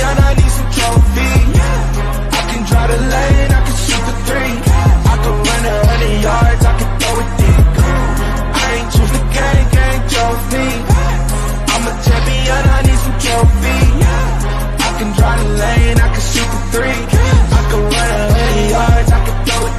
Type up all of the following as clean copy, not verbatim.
champion, I need some trophies. I can drive the lane, I can shoot the three. I can run 100 yards, I can throw it deep. I ain't choose the gang trophy. I'm a champion, I need some trophies. I can drive the lane, I can shoot the three. I can run 100 yards, I can throw it.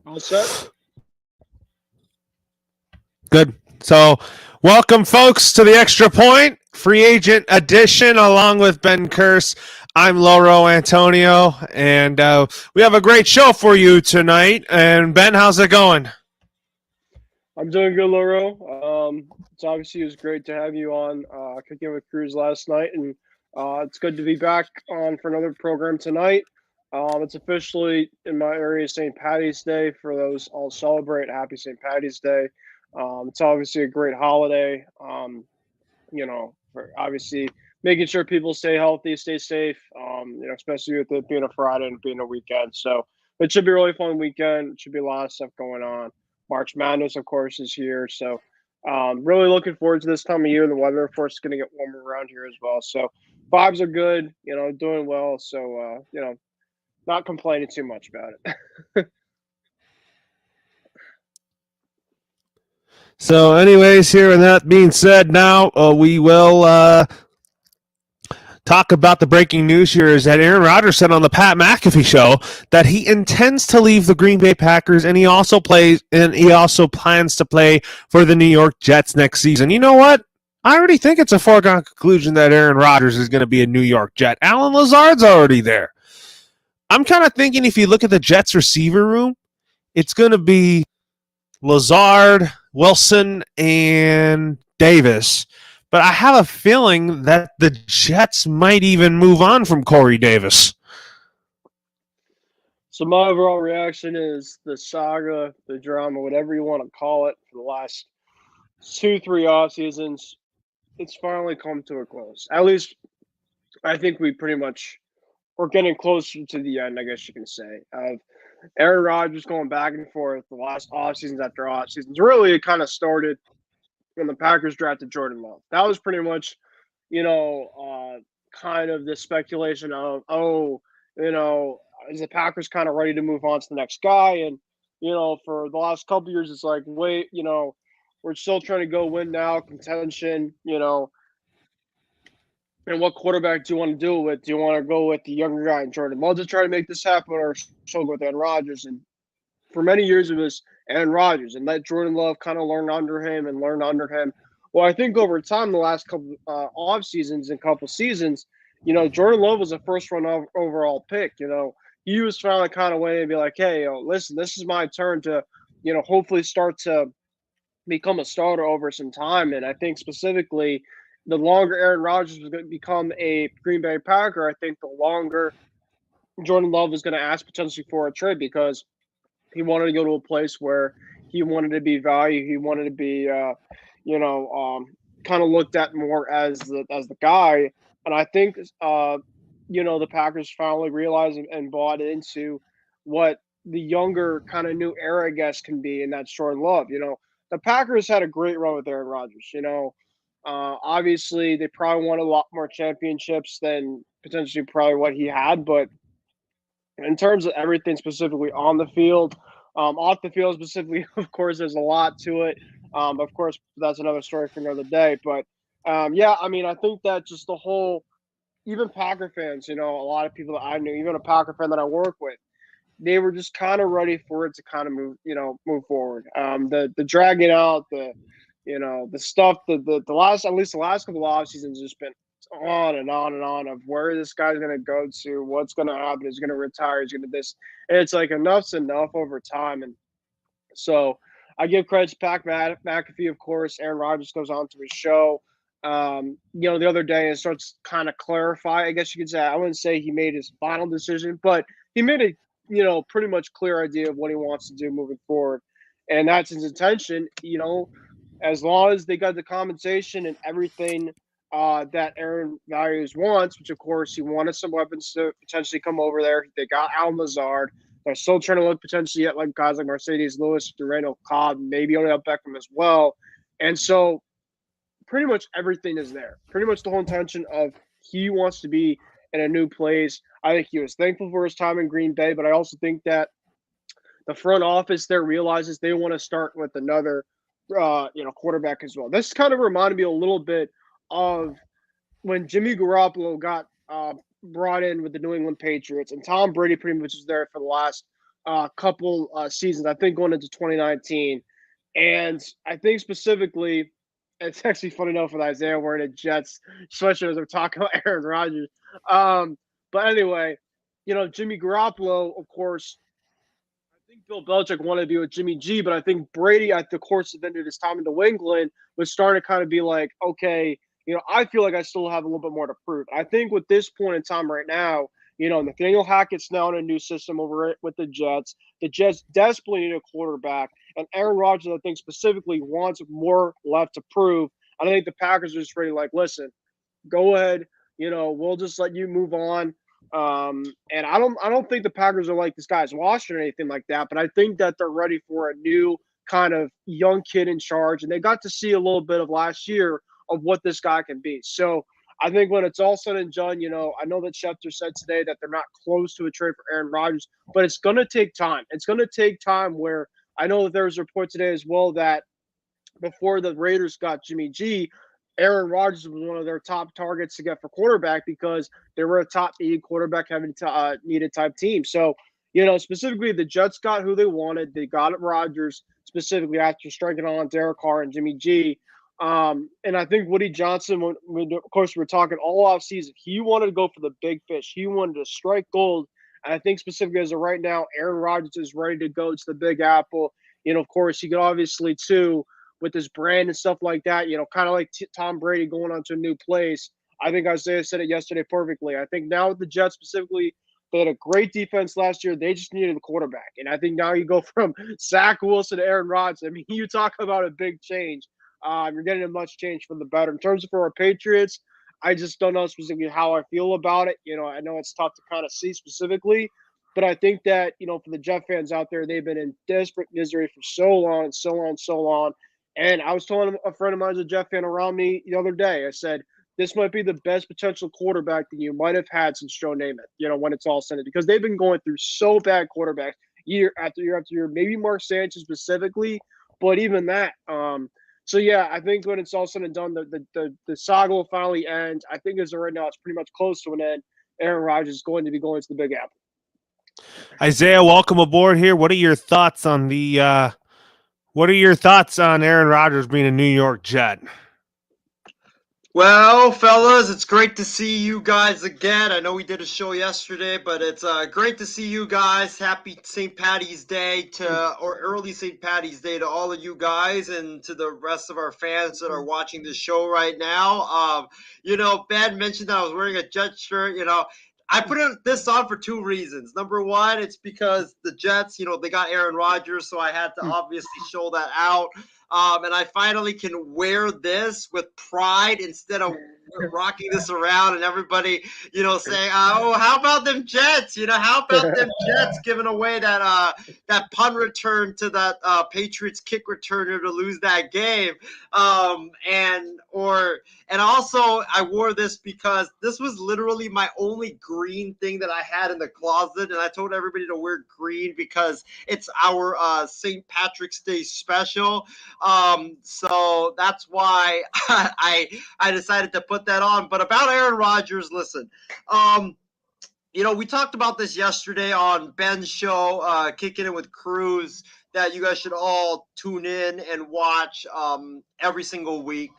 All set? Good. So, welcome, folks, to the Extra Point Free Agent Edition, along with Ben Curse. I'm Loro Antonio, and we have a great show for you tonight. And Ben, how's it going? I'm doing good, Loro. It was great to have you on Kicking with Cruz last night, and it's good to be back on for another program tonight. It's officially in my area St. Patty's Day. For those all celebrate, happy St. Patty's Day. It's obviously a great holiday. For obviously making sure people stay healthy, stay safe. Especially with it being a Friday and being a weekend. So it should be a really fun weekend. It should be a lot of stuff going on. March Madness, of course, is here. So really looking forward to this time of year. The weather, of course, is going to get warmer around here as well. So vibes are good, doing well. So, not complaining too much about it. So, anyways, here and that being said, now we will talk about the breaking news here is that Aaron Rodgers said on the Pat McAfee show that he intends to leave the Green Bay Packers, and he also plans to play for the New York Jets next season. You know what? I already think it's a foregone conclusion that Aaron Rodgers is going to be a New York Jet. Allen Lazard's already there. I'm kind of thinking if you look at the Jets receiver room, it's going to be Lazard, Wilson, and Davis. But I have a feeling that the Jets might even move on from Corey Davis. So my overall reaction is the saga, the drama, whatever you want to call it, for the last 2-3 off seasons, it's finally come to a close. At least I think we're getting closer to the end, I guess you can say, of Aaron Rodgers going back and forth the last off seasons after off seasons. Really, it kind of started when the Packers drafted Jordan Love. That was pretty much, kind of the speculation of, is the Packers kind of ready to move on to the next guy? And, for the last couple of years, it's like, wait, we're still trying to go win now, contention, and what quarterback do you want to do it with? Do you want to go with the younger guy in Jordan Love to try to make this happen, or still go with Aaron Rodgers? And for many years, it was Aaron Rodgers, and let Jordan Love kind of learn under him. Well, I think over time, the last couple off seasons and couple seasons, Jordan Love was a first-round overall pick. He was finally kind of waiting to be like, hey, listen, this is my turn to, hopefully start to become a starter over some time. And I think specifically, the longer Aaron Rodgers was going to become a Green Bay Packer, I think the longer Jordan Love was going to ask potentially for a trade, because he wanted to go to a place where he wanted to be valued. He wanted to be, kind of looked at more as the guy. And I think, the Packers finally realized and bought into what the younger kind of new era, I guess, can be, and that's Jordan Love. The Packers had a great run with Aaron Rodgers. Obviously, they probably won a lot more championships than potentially probably what he had, but in terms of everything specifically on the field, off the field specifically, of course, there's a lot to it. Of course, that's another story for another day. But I think that just the whole, even Packer fans, a lot of people that I knew, even a Packer fan that I work with, they were just kind of ready for it to kind of move forward. The dragging out, the stuff, the last, at least the last couple of off seasons, just been on and on and on of where this guy's going to go to, what's going to happen, he's going to retire, he's going to this. And it's like enough's enough over time. And So I give credit to McAfee, of course. Aaron Rodgers goes on to his show. The other day and starts kind of clarify. I guess you could say I wouldn't say he made his final decision, but he made a pretty much clear idea of what he wants to do moving forward, and that's his intention. As long as they got the compensation and everything that Aaron Values wants, which of course he wanted some weapons to potentially come over there. They got Al Lazard. They're still trying to look potentially at like guys like Mercedes Lewis, Randall Cobb, maybe Odell Beckham as well. And so pretty much everything is there. Pretty much the whole intention of he wants to be in a new place. I think he was thankful for his time in Green Bay, but I also think that the front office there realizes they want to start with another quarterback as well. This kind of reminded me a little bit of when Jimmy Garoppolo got brought in with the New England Patriots, and Tom Brady pretty much was there for the last couple seasons, I think going into 2019. And I think specifically, it's actually funny enough with Isaiah wearing a Jets sweatshirt as we're talking about Aaron Rodgers. But anyway, Jimmy Garoppolo, of course, I think Bill Belichick wanted to be with Jimmy G, but I think Brady, at the course of his time in New England, was starting to kind of be like, okay, I feel like I still have a little bit more to prove. I think with this point in time right now, Nathaniel Hackett's now in a new system over with the Jets. The Jets desperately need a quarterback, and Aaron Rodgers, I think, specifically wants more left to prove. I think the Packers are just ready, like, listen, go ahead. We'll just let you move on. And I don't think the Packers are like this guy's washed or anything like that, but I think that they're ready for a new kind of young kid in charge, and they got to see a little bit of last year of what this guy can be. So I think when it's all said and done, I know that Schefter said today that they're not close to a trade for Aaron Rodgers, but it's going to take time. It's going to take time where I know that there was a report today as well that before the Raiders got Jimmy G, Aaron Rodgers was one of their top targets to get for quarterback because they were a top quarterback having needed type team. So, specifically the Jets got who they wanted. They got it Rodgers specifically after striking on Derek Carr and Jimmy G. And I think Woody Johnson, of course, we're talking all off season. He wanted to go for the big fish. He wanted to strike gold. And I think specifically as of right now, Aaron Rodgers is ready to go to the Big Apple. Of course, he could obviously too, with his brand and stuff like that, kind of like Tom Brady going on to a new place. I think Isaiah said it yesterday perfectly. I think now with the Jets specifically, they had a great defense last year. They just needed a quarterback. And I think now you go from Zach Wilson to Aaron Rodgers. I mean, you talk about a big change. You're getting a much change for the better. In terms of for our Patriots, I just don't know specifically how I feel about it. I know it's tough to kind of see specifically, but I think that, for the Jet fans out there, they've been in desperate misery for so long and so long and so long. And I was telling a friend of mine who's a Jet fan around me the other day, I said, this might be the best potential quarterback that you might have had since Joe Namath, when it's all said, because they've been going through so bad quarterbacks year after year after year, maybe Mark Sanchez specifically, but even that. So, yeah, I think when it's all said and done, the saga will finally end. I think as of right now, it's pretty much close to an end. Aaron Rodgers is going to be going to the Big Apple. Isaiah, welcome aboard here. What are your thoughts on Aaron Rodgers being a New York Jet? Well, fellas, it's great to see you guys again. I know we did a show yesterday, but it's great to see you guys. Happy St. Patty's Day or early St. Patty's Day to all of you guys and to the rest of our fans that are watching this show right now. Ben mentioned that I was wearing a Jet shirt. I put this on for two reasons. Number one, it's because the Jets, they got Aaron Rodgers, so I had to obviously show that out. And I finally can wear this with pride instead of rocking this around and everybody, saying, oh, how about them Jets? How about them Jets giving away that punt return to that Patriots kick returner to lose that game? And also I wore this because this was literally my only green thing that I had in the closet. And I told everybody to wear green because it's our St. Patrick's Day special. So that's why I decided to put that on. But about Aaron Rodgers, listen, we talked about this yesterday on Ben's show, Kicking It with Cruz, that you guys should all tune in and watch every single week.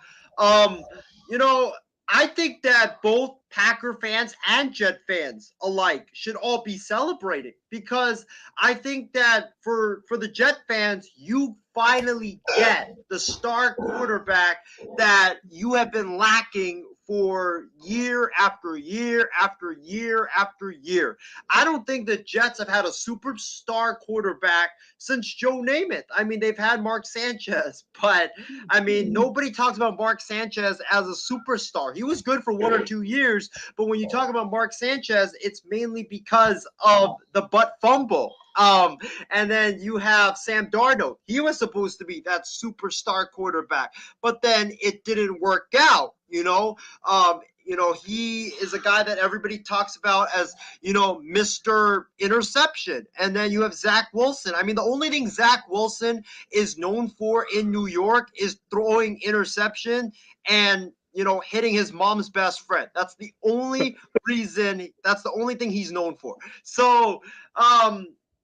I think that both Packer fans and Jet fans alike should all be celebrating, because I think that for the Jet fans, you finally get the star quarterback that you have been lacking for year after year after year after year. I don't think the Jets have had a superstar quarterback since Joe Namath. I mean, they've had Mark Sanchez, but I mean, nobody talks about Mark Sanchez as a superstar. He was good for 1 or 2 years, but when you talk about Mark Sanchez, it's mainly because of the butt fumble. And then you have Sam Darnold. He was supposed to be that superstar quarterback, but then it didn't work out. He is a guy that everybody talks about as, Mr. Interception. And then you have Zach Wilson. I mean, the only thing Zach Wilson is known for in New York is throwing interception and hitting his mom's best friend. That's the only reason. That's the only thing he's known for. So,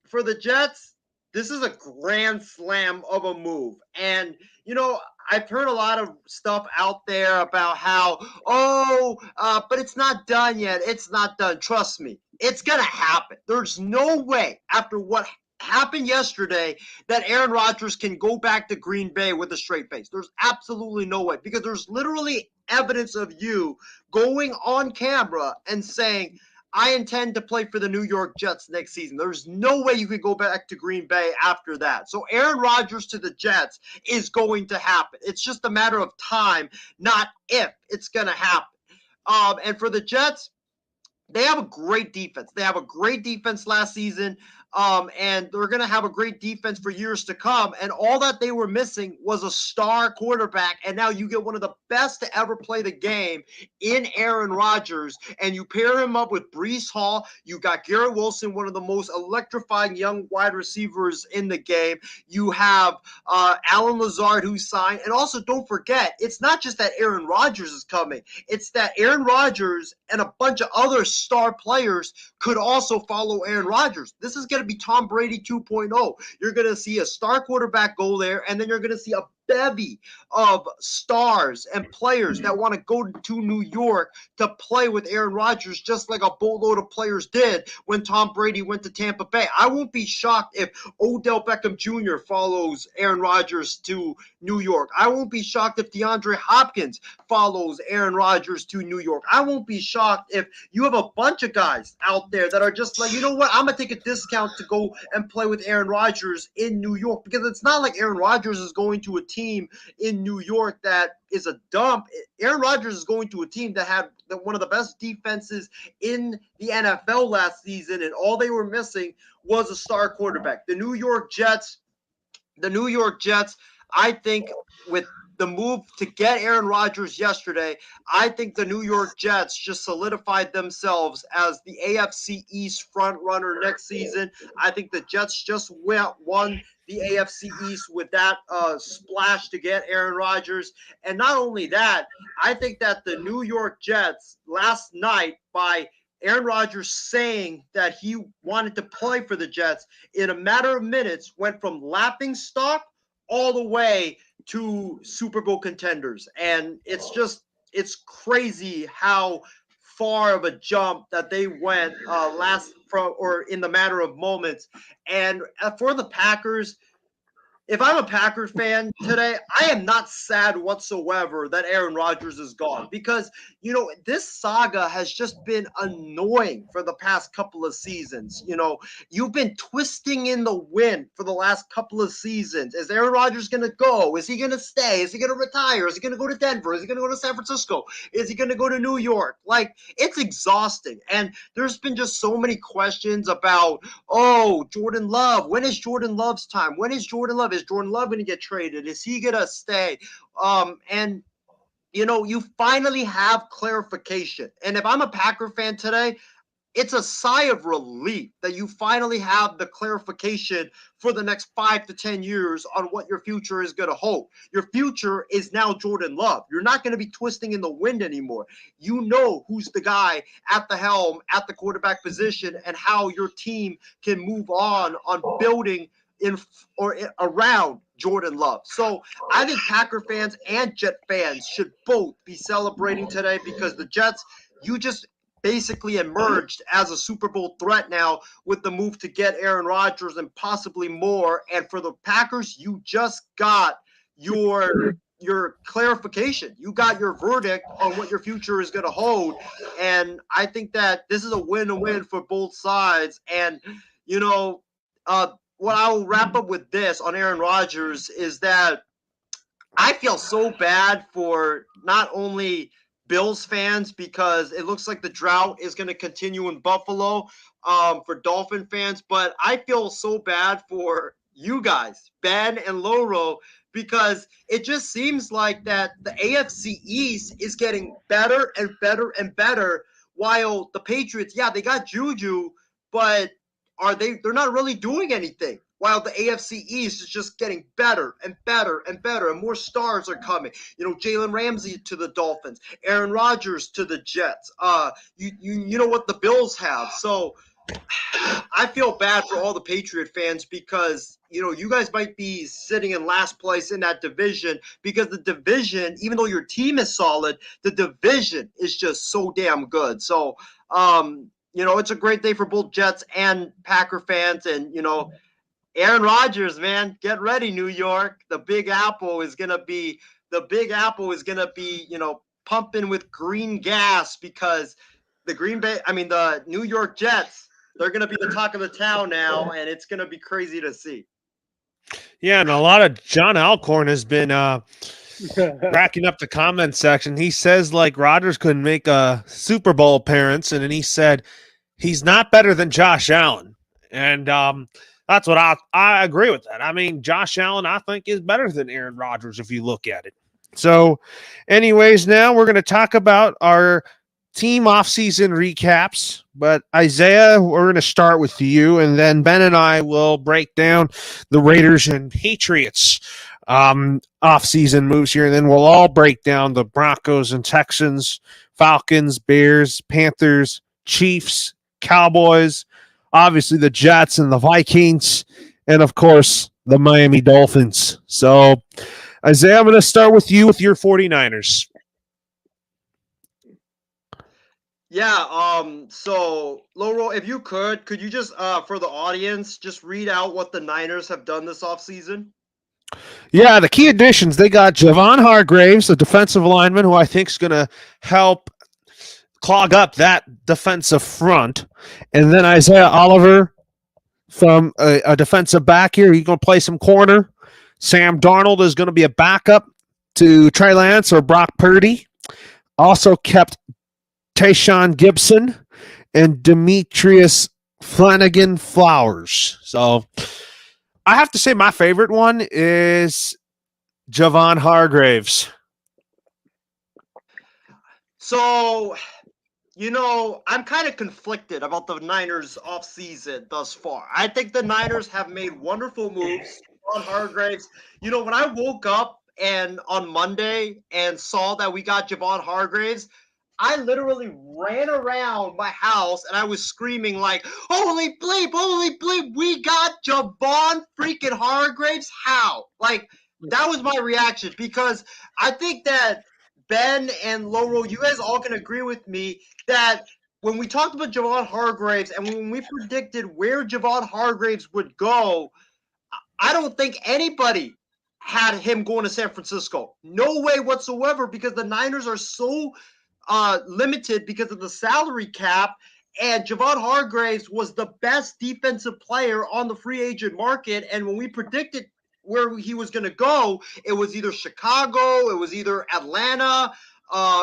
for the Jets, this is a grand slam of a move. And, I've heard a lot of stuff out there about how, but it's not done yet. It's not done. Trust me, it's going to happen. There's no way after what happened yesterday that Aaron Rodgers can go back to Green Bay with a straight face. There's absolutely no way, because there's literally evidence of you going on camera and saying, I intend to play for the New York Jets next season. There's no way you could go back to Green Bay after that. So Aaron Rodgers to the Jets is going to happen. It's just a matter of time, not if it's going to happen. And for the Jets, they have a great defense. They have a great defense last season, and they're going to have a great defense for years to come. And all that they were missing was a star quarterback, and now you get one of the best to ever play the game in Aaron Rodgers, and you pair him up with Breece Hall. You got Garrett Wilson, one of the most electrifying young wide receivers in the game. You have Alan Lazard, who signed. And also, don't forget, it's not just that Aaron Rodgers is coming. It's that Aaron Rodgers and a bunch of other star players could also follow Aaron Rodgers. This is going to be Tom Brady 2.0. You're going to see a star quarterback go there, and then you're going to see a bevy of stars and players that want to go to New York to play with Aaron Rodgers, just like a boatload of players did when Tom Brady went to Tampa Bay. I won't be shocked if Odell Beckham Jr. follows Aaron Rodgers to New York. I won't be shocked if DeAndre Hopkins follows Aaron Rodgers to New York. I won't be shocked if you have a bunch of guys out there that are just like, you know what, I'm going to take a discount to go and play with Aaron Rodgers in New York, because it's not like Aaron Rodgers is going to a team in New York that is a dump. Aaron Rodgers is going to a team that had one of the best defenses in the NFL last season, and all they were missing was a star quarterback. The New York Jets, I think with the move to get Aaron Rodgers yesterday, I think the New York Jets just solidified themselves as the AFC East front runner next season. I think the Jets just won the AFC East with that splash to get Aaron Rodgers. And not only that, I think that the New York Jets last night, by Aaron Rodgers saying that he wanted to play for the Jets, in a matter of minutes went from laughing stock all the way to Super Bowl contenders. And it's crazy how far of a jump that they went in the matter of moments. And for the Packers, if I'm a Packers fan today, I am not sad whatsoever that Aaron Rodgers is gone, because, this saga has just been annoying for the past couple of seasons. You've been twisting in the wind for the last couple of seasons. Is Aaron Rodgers going to go? Is he going to stay? Is he going to retire? Is he going to go to Denver? Is he going to go to San Francisco? Is he going to go to New York? Like, it's exhausting. And there's been just so many questions about, Jordan Love. When is Jordan Love's time? When is Jordan Love? Is Jordan Love going to get traded? Is he going to stay? And you finally have clarification. And if I'm a Packer fan today, it's a sigh of relief that you finally have the clarification for the next 5 to 10 years on what your future is going to hold. Your future is now Jordan Love. You're not going to be twisting in the wind anymore. You know who's the guy at the helm, at the quarterback position, and how your team can move on building around Jordan Love. So I think Packer fans and Jet fans should both be celebrating today, because the Jets, you just basically emerged as a Super Bowl threat now with the move to get Aaron Rodgers and possibly more. And for the Packers, you just got your clarification. You got your verdict on what your future is going to hold. And I think that this is a win-win for both sides. And, you know, what I'll wrap up with this on Aaron Rodgers is that I feel so bad for not only Bills fans because it looks like the drought is going to continue in Buffalo for Dolphin fans, but I feel so bad for you guys, Ben and Loro, because it just seems like that the AFC East is getting better and better and better, while the Patriots, yeah, they got Juju, but they're not really doing anything, while the AFC East is just getting better and better and better, and more stars are coming. You know, Jalen Ramsey to the Dolphins, Aaron Rodgers to the Jets. You know what the Bills have. So I feel bad for all the Patriot fans because, you know, you guys might be sitting in last place in that division because the division, even though your team is solid, the division is just so damn good. So, you know, it's a great day for both Jets and Packer fans. And, you know, Aaron Rodgers, man, get ready, New York. The Big Apple is gonna be, you know, pumping with green gas because the New York Jets, they're gonna be the talk of the town now, and it's gonna be crazy to see. Yeah, and a lot of John Alcorn has been racking up the comment section. He says like Rodgers couldn't make a Super Bowl appearance, and then he said he's not better than Josh Allen, and that's what I agree with that. I mean, Josh Allen, I think, is better than Aaron Rodgers if you look at it. So, anyways, now we're going to talk about our team offseason recaps. But Isaiah, we're going to start with you, and then Ben and I will break down the Raiders and Patriots offseason moves here, and then we'll all break down the Broncos and Texans, Falcons, Bears, Panthers, Chiefs, Cowboys, obviously the Jets and the Vikings, and of course the Miami Dolphins. So, Isaiah, I'm going to start with you with your 49ers. Yeah, so Loro, if you could you just for the audience just read out what the Niners have done this offseason? Yeah, the key additions, they got Javon Hargraves, a defensive lineman who I think is going to help clog up that defensive front. And then Isaiah Oliver from a defensive back here. He's going to play some corner. Sam Darnold is going to be a backup to Trey Lance or Brock Purdy. Also kept Tayshaun Gibson and Demetrius Flanagan Flowers. So I have to say my favorite one is Javon Hargraves. So, you know, I'm kind of conflicted about the Niners offseason thus far. I think the Niners have made wonderful moves on Hargraves. You know, when I woke up and on Monday and saw that we got Javon Hargraves, I literally ran around my house and I was screaming like, holy bleep, we got Javon freaking Hargraves. How? Like, that was my reaction because I think that Ben and Loro, you guys all can agree with me that when we talked about Javon Hargraves and when we predicted where Javon Hargraves would go, I don't think anybody had him going to San Francisco. No way whatsoever, because the Niners are so limited because of the salary cap. And Javon Hargraves was the best defensive player on the free agent market. And when we predicted where he was going to go, it was either Chicago, it was either Atlanta,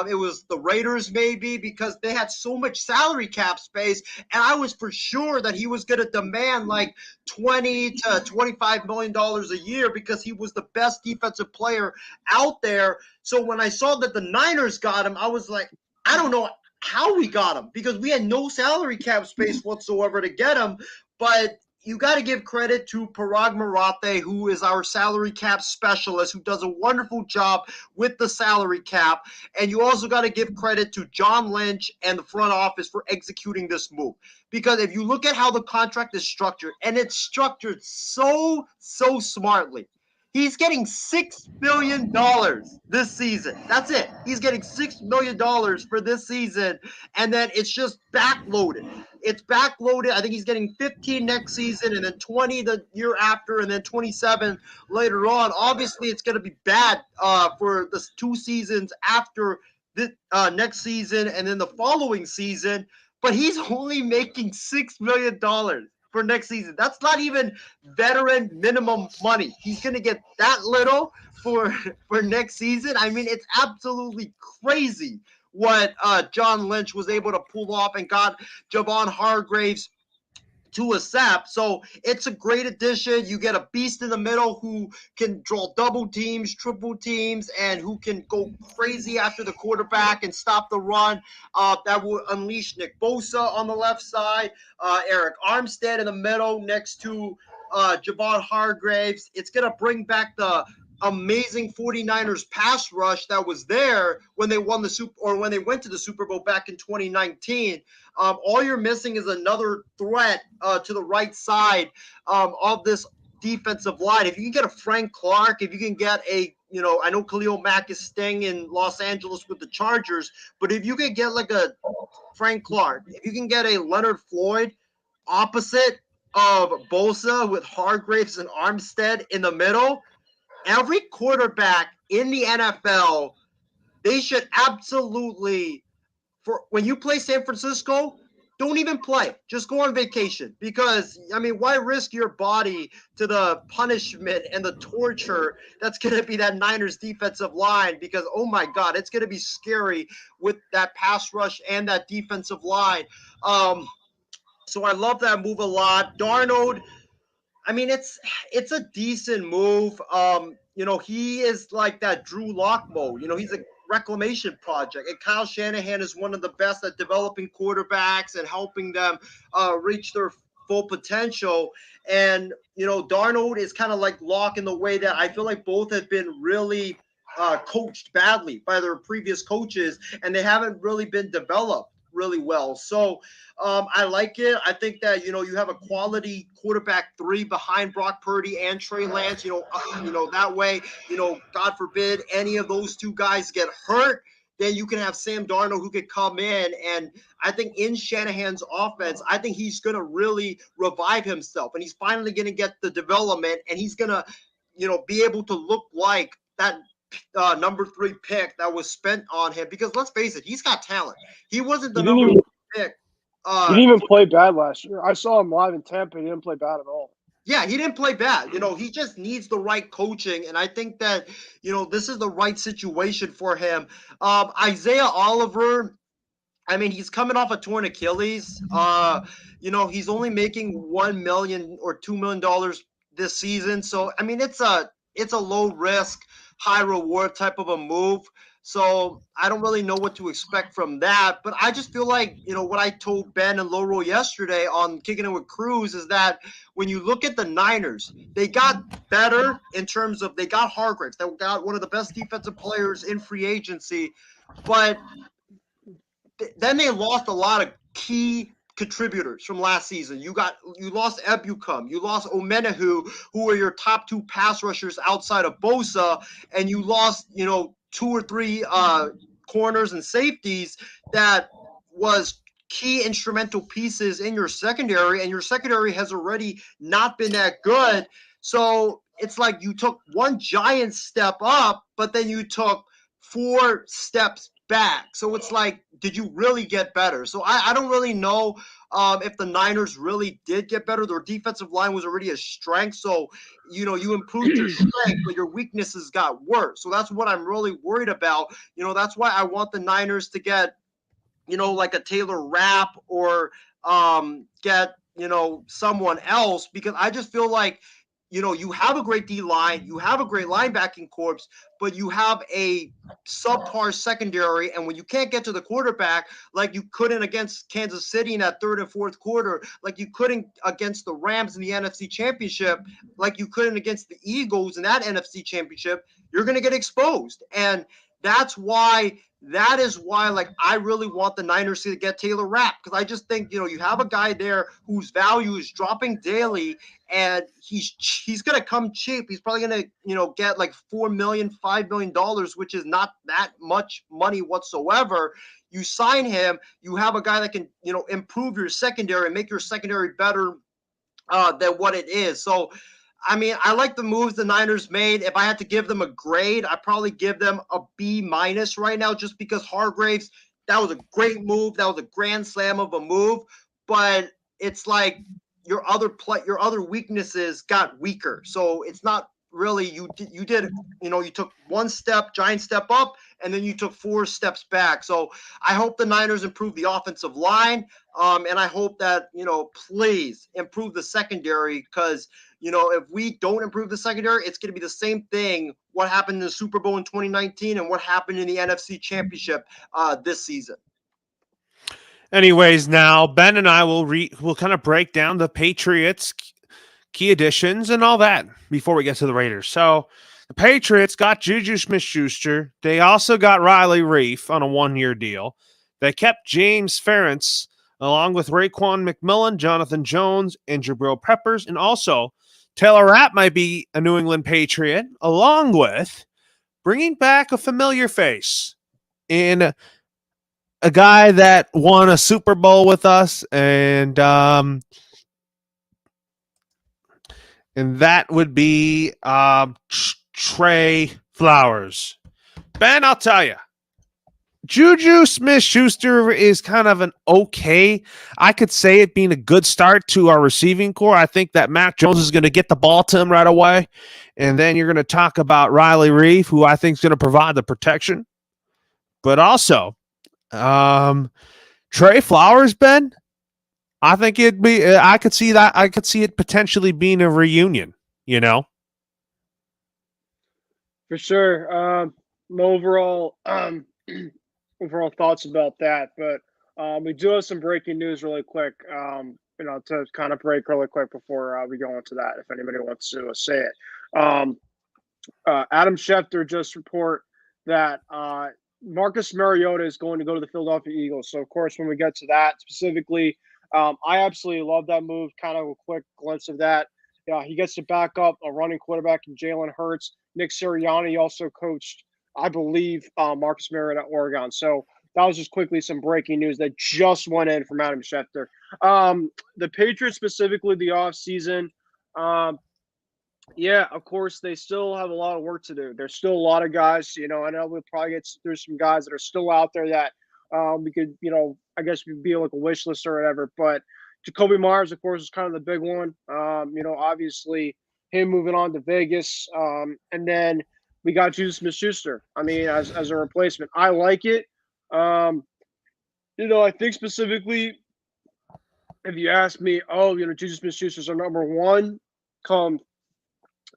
it was the Raiders maybe, because they had so much salary cap space. And I was for sure that he was going to demand like $20 to $25 million a year because he was the best defensive player out there. So when I saw that the Niners got him, I was like, I don't know how we got him because we had no salary cap space whatsoever to get him. But you got to give credit to Parag Marathe, who is our salary cap specialist, who does a wonderful job with the salary cap. And you also got to give credit to John Lynch and the front office for executing this move. Because if you look at how the contract is structured, and it's structured so smartly. He's getting $6 million this season. That's it. He's getting $6 million for this season, and then it's just backloaded. It's backloaded. I think he's getting 15 next season, and then 20 the year after, and then 27 later on. Obviously, it's going to be bad for the 2 seasons after this next season, and then the following season. But he's only making $6 million for next season. That's not even veteran minimum money. He's going to get that little for next season. I mean, it's absolutely crazy what John Lynch was able to pull off and got Javon Hargraves to accept. So it's a great addition. You get a beast in the middle who can draw double teams, triple teams, and who can go crazy after the quarterback and stop the run. That will unleash Nick Bosa on the left side, Eric Armstead in the middle next to Javon Hargraves. It's going to bring back the amazing 49ers pass rush that was there when they won when they went to the Super Bowl back in 2019. All you're missing is another threat to the right side of this defensive line. If you can get a Frank Clark, if you can get I know Khalil Mack is staying in Los Angeles with the Chargers, but if you can get like a Frank Clark, if you can get a Leonard Floyd opposite of Bosa with Hargraves and Armstead in the middle, every quarterback in the NFL, they should absolutely, when you play San Francisco, don't even play. Just go on vacation because, I mean, why risk your body to the punishment and the torture that's going to be that Niners defensive line? Because, oh my God, it's going to be scary with that pass rush and that defensive line. So I love that move a lot. Darnold, I mean, it's a decent move. He is like that Drew Lock mode. He's a reclamation project. And Kyle Shanahan is one of the best at developing quarterbacks and helping them reach their full potential. And, Darnold is kind of like Lock in the way that I feel like both have been really coached badly by their previous coaches, and they haven't really been developed really well. So I like it. I think that, you have a quality quarterback 3 behind Brock Purdy and Trey Lance, that way, God forbid any of those 2 guys get hurt, then you can have Sam Darnold who could come in. And I think in Shanahan's offense, I think he's going to really revive himself, and he's finally going to get the development, and he's going to, be able to look like that number 3 pick that was spent on him, because let's face it, he's got talent. He wasn't the number 3 pick. He didn't even play bad last year. I saw him live in Tampa. He didn't play bad at all. Yeah, he didn't play bad. He just needs the right coaching, and I think that, this is the right situation for him. Isaiah Oliver, I mean, he's coming off a torn Achilles. He's only making $1 million or $2 million this season. So, I mean, it's a low risk, high reward type of a move. So I don't really know what to expect from that. But I just feel like, what I told Ben and Laurel yesterday on Kicking It with Cruz is that when you look at the Niners, they got better in terms of they got Hargraves. They got one of the best defensive players in free agency. But then they lost a lot of key contributors from last season. You lost Ebukam, you lost Omenahu, who were your top 2 pass rushers outside of Bosa, and you lost, 2 or 3 corners and safeties that was key instrumental pieces in your secondary, and your secondary has already not been that good. So it's like you took one giant step up, but then you took 4 steps back. So it's like, did you really get better? So I don't really know if the Niners really did get better. Their defensive line was already a strength. So, you improved your strength, but your weaknesses got worse. So that's what I'm really worried about. That's why I want the Niners to get, like a Taylor Rapp or get, someone else, because I just feel like, you have a great D-line, you have a great linebacking corps, but you have a subpar secondary, and when you can't get to the quarterback, like you couldn't against Kansas City in that 3rd and 4th quarter, like you couldn't against the Rams in the NFC Championship, like you couldn't against the Eagles in that NFC Championship, you're going to get exposed. And that is why, like, I really want the Niners to get Taylor Rapp, because I just think, you have a guy there whose value is dropping daily, and he's gonna come cheap. He's probably gonna, get like $4 million, $5 million, which is not that much money whatsoever. You sign him, you have a guy that can, improve your secondary and make your secondary better than what it is. So I mean, I like the moves the Niners made. If I had to give them a grade, I'd probably give them a B- right now, just because Hargraves, that was a great move. That was a grand slam of a move. But it's like your other weaknesses got weaker. So it's not really you took one giant step up, and then you took 4 steps back. So I hope the Niners improve the offensive line, and I hope that please improve the secondary, because if we don't improve the secondary, it's going to be the same thing what happened in the Super Bowl in 2019 and what happened in the NFC Championship this season. Anyways, now Ben and I will kind of break down the Patriots key additions and all that before we get to the Raiders. So the Patriots got Juju Smith-Schuster. They also got Riley Reef on a 1-year deal. They kept James Ferentz along with Raekwon McMillan, Jonathan Jones, and Jabril Peppers, and also Taylor Rapp might be a New England Patriot, along with bringing back a familiar face in a guy that won a Super Bowl with us, and that would be Trey Flowers. Ben, I'll tell you, Juju Smith-Schuster is kind of an okay, I could say it being a good start to our receiving core. I think that Mac Jones is going to get the ball to him right away. And then you're going to talk about Riley Reef, who I think is going to provide the protection. But also, Trey Flowers, Ben, I think I could see it potentially being a reunion, For sure. Overall thoughts about that, but we do have some breaking news really quick. To kind of break really quick before we go into that, if anybody wants to say it. Adam Schefter just report that Marcus Mariota is going to go to the Philadelphia Eagles. So, of course, when we get to that specifically, I absolutely love that move. Kind of a quick glimpse of that. He gets to back up a running quarterback in Jalen Hurts. Nick Sirianni also coached, I believe, Marcus Mariota at Oregon. So that was just quickly some breaking news that just went in from Adam Schefter. The Patriots, specifically the offseason, yeah, of course, they still have a lot of work to do. There's still a lot of guys, I know we'll probably get through some guys that are still out there that we could, I guess we'd be like a wish list or whatever. But Jacoby Myers, of course, is kind of the big one. Obviously him moving on to Vegas. And then we got Juju Smith-Schuster. I mean, as a replacement. I like it. I think specifically, if you ask me, Juju Smith-Schuster's our number one come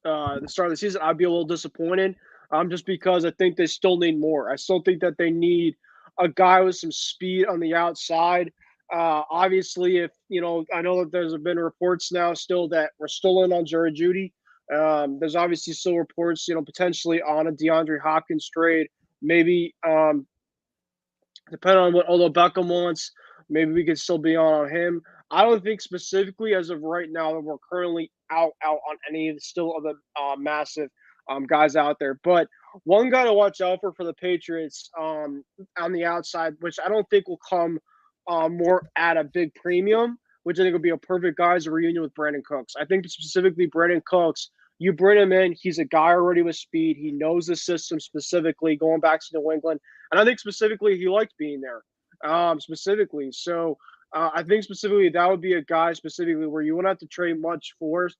the start of the season, I'd be a little disappointed. Just because I think they still need more. I still think that they need a guy with some speed on the outside. Obviously, if I know that there's been reports now still that we're still in on Jerry Jeudy. There's obviously still reports, potentially on a DeAndre Hopkins trade. Maybe depending on what Odell Beckham wants, maybe we could still be on him. I don't think specifically as of right now that we're currently out on any of the massive guys out there. But one guy to watch out for the Patriots on the outside, which I don't think will come more at a big premium, which I think would be a perfect guy, is a reunion with Brandon Cooks. I think specifically Brandon Cooks, you bring him in, he's a guy already with speed. He knows the system specifically, going back to New England. And I think specifically he liked being there specifically. So I think specifically that would be a guy specifically where you wouldn't have to trade much for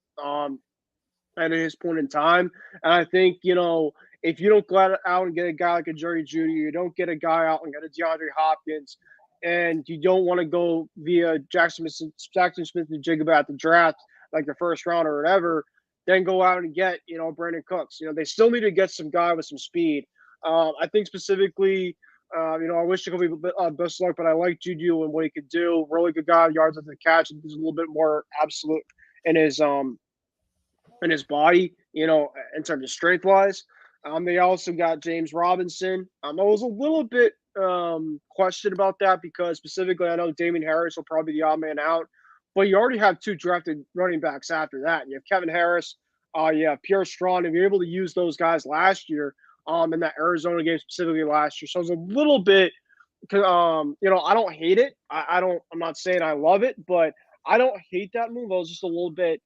at his point in time. And I think, if you don't go out and get a guy like a Jerry Jeudy, you don't get a guy out and get a DeAndre Hopkins, and you don't want to go via Jackson Smith-Njigba at the draft, like the first round or whatever, then go out and get, Brandon Cooks. They still need to get some guy with some speed. I think specifically, I wish Jacoby best luck, but I like Juju and what he could do. Really good guy, yards after the catch. He's a little bit more absolute in his body, in terms of strength wise. They also got James Robinson. I was a little bit questioned about that because specifically I know Damien Harris will probably be the odd man out, but you already have 2 drafted running backs after that. You have Kevin Harris, you have Pierre Strong, and you're able to use those guys last year in that Arizona game specifically last year. So I was a little bit, I don't hate it. I'm not saying I love it, but I don't hate that move. I was just a little bit,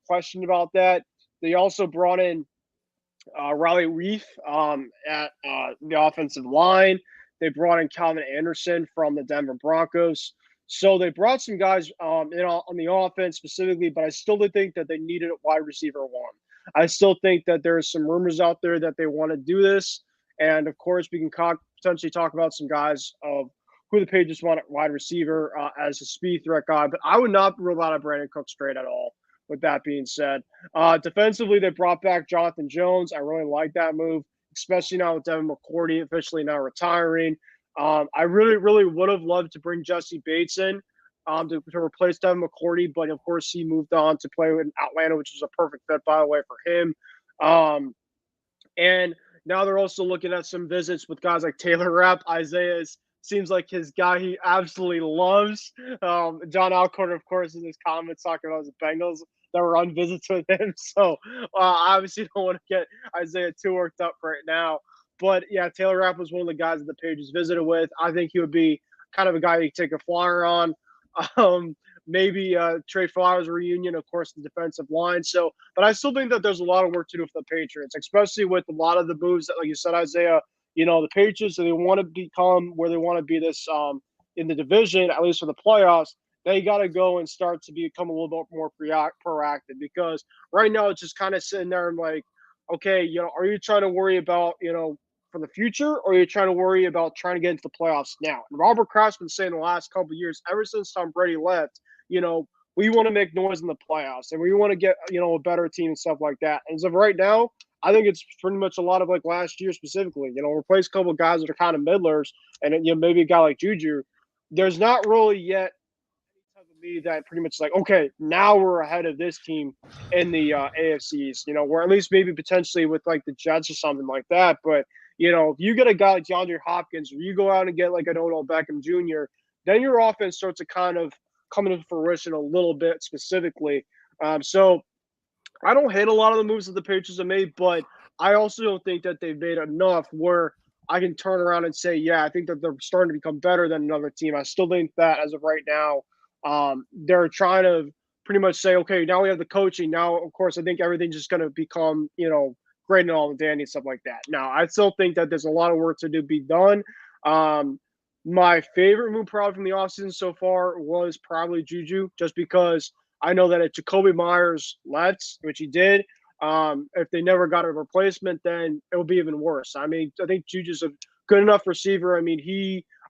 questioned about that. They also brought in Riley Reef at the offensive line. They brought in Calvin Anderson from the Denver Broncos. So they brought some guys on the offense specifically, but I still think that they needed a wide receiver 1. I still think that there's some rumors out there that they want to do this. And of course, we can potentially talk about some guys of who the Patriots want at wide receiver as a speed threat guy. But I would not rule out a Brandon Cook straight at all. With that being said, defensively, they brought back Jonathan Jones. I really like that move, especially now with Devin McCourty officially now retiring. I really, really would have loved to bring Jesse Bates in to replace Devin McCourty, but of course he moved on to play in Atlanta, which was a perfect fit, by the way, for him. And now they're also looking at some visits with guys like Taylor Rapp. Isaiah seems like his guy he absolutely loves. John Alcorn, of course, in his comments talking about his Bengals that were on visits with him. So I obviously don't want to get Isaiah too worked up right now. But yeah, Taylor Rapp was one of the guys that the Patriots visited with. I think he would be kind of a guy you could take a flyer on. Maybe Trey Flowers reunion, of course, the defensive line. So, but I still think that there's a lot of work to do for the Patriots, especially with a lot of the moves that, like you said, Isaiah, the Patriots, they want to become where they want to be this in the division, at least for the playoffs. They got to go and start to become a little bit more proactive because right now it's just kind of sitting there and like, okay, are you trying to worry about, for the future, or are you trying to worry about trying to get into the playoffs now? And Robert Kraft's been saying the last couple of years, ever since Tom Brady left, we want to make noise in the playoffs and we want to get, a better team and stuff like that. And as of right now, I think it's pretty much a lot of like last year specifically, replace a couple of guys that are kind of middlers and, maybe a guy like Juju. There's not really yet me that pretty much like, okay, now we're ahead of this team in the AFCs, or at least maybe potentially with like the Jets or something like that. But, if you get a guy like DeAndre Hopkins, or you go out and get like an Odell Beckham Jr., then your offense starts to kind of come into fruition a little bit specifically. So I don't hate a lot of the moves that the Patriots have made, but I also don't think that they've made enough where I can turn around and say, yeah, I think that they're starting to become better than another team. I still think that as of right now, they're trying to pretty much say, okay, now we have the coaching. Now, of course, I think everything's just going to become, great and all and dandy and stuff like that. Now, I still think that there's a lot of work to be done. My favorite move probably from the offseason so far was probably Juju, just because I know that if Jacoby Myers left, which he did, if they never got a replacement, then it would be even worse. I mean, I think Juju's a good enough receiver. I mean,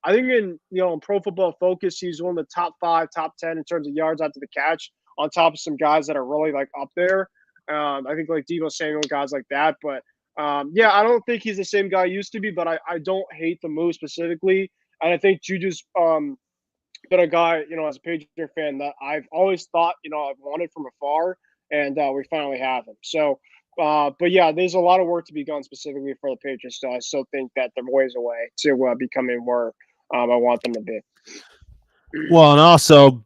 I think in Pro Football Focus, he's one of the top 5, top 10 in terms of yards after the catch, on top of some guys that are really like up there. I think like Deebo Samuel, guys like that. But yeah, I don't think he's the same guy he used to be, but I don't hate the move specifically. And I think Juju's been a guy, as a Patriot fan that I've always thought, I've wanted from afar, and we finally have him. So, but yeah, there's a lot of work to be done specifically for the Patriots. So I still think that they're ways away to becoming where I want them to be. Well, and also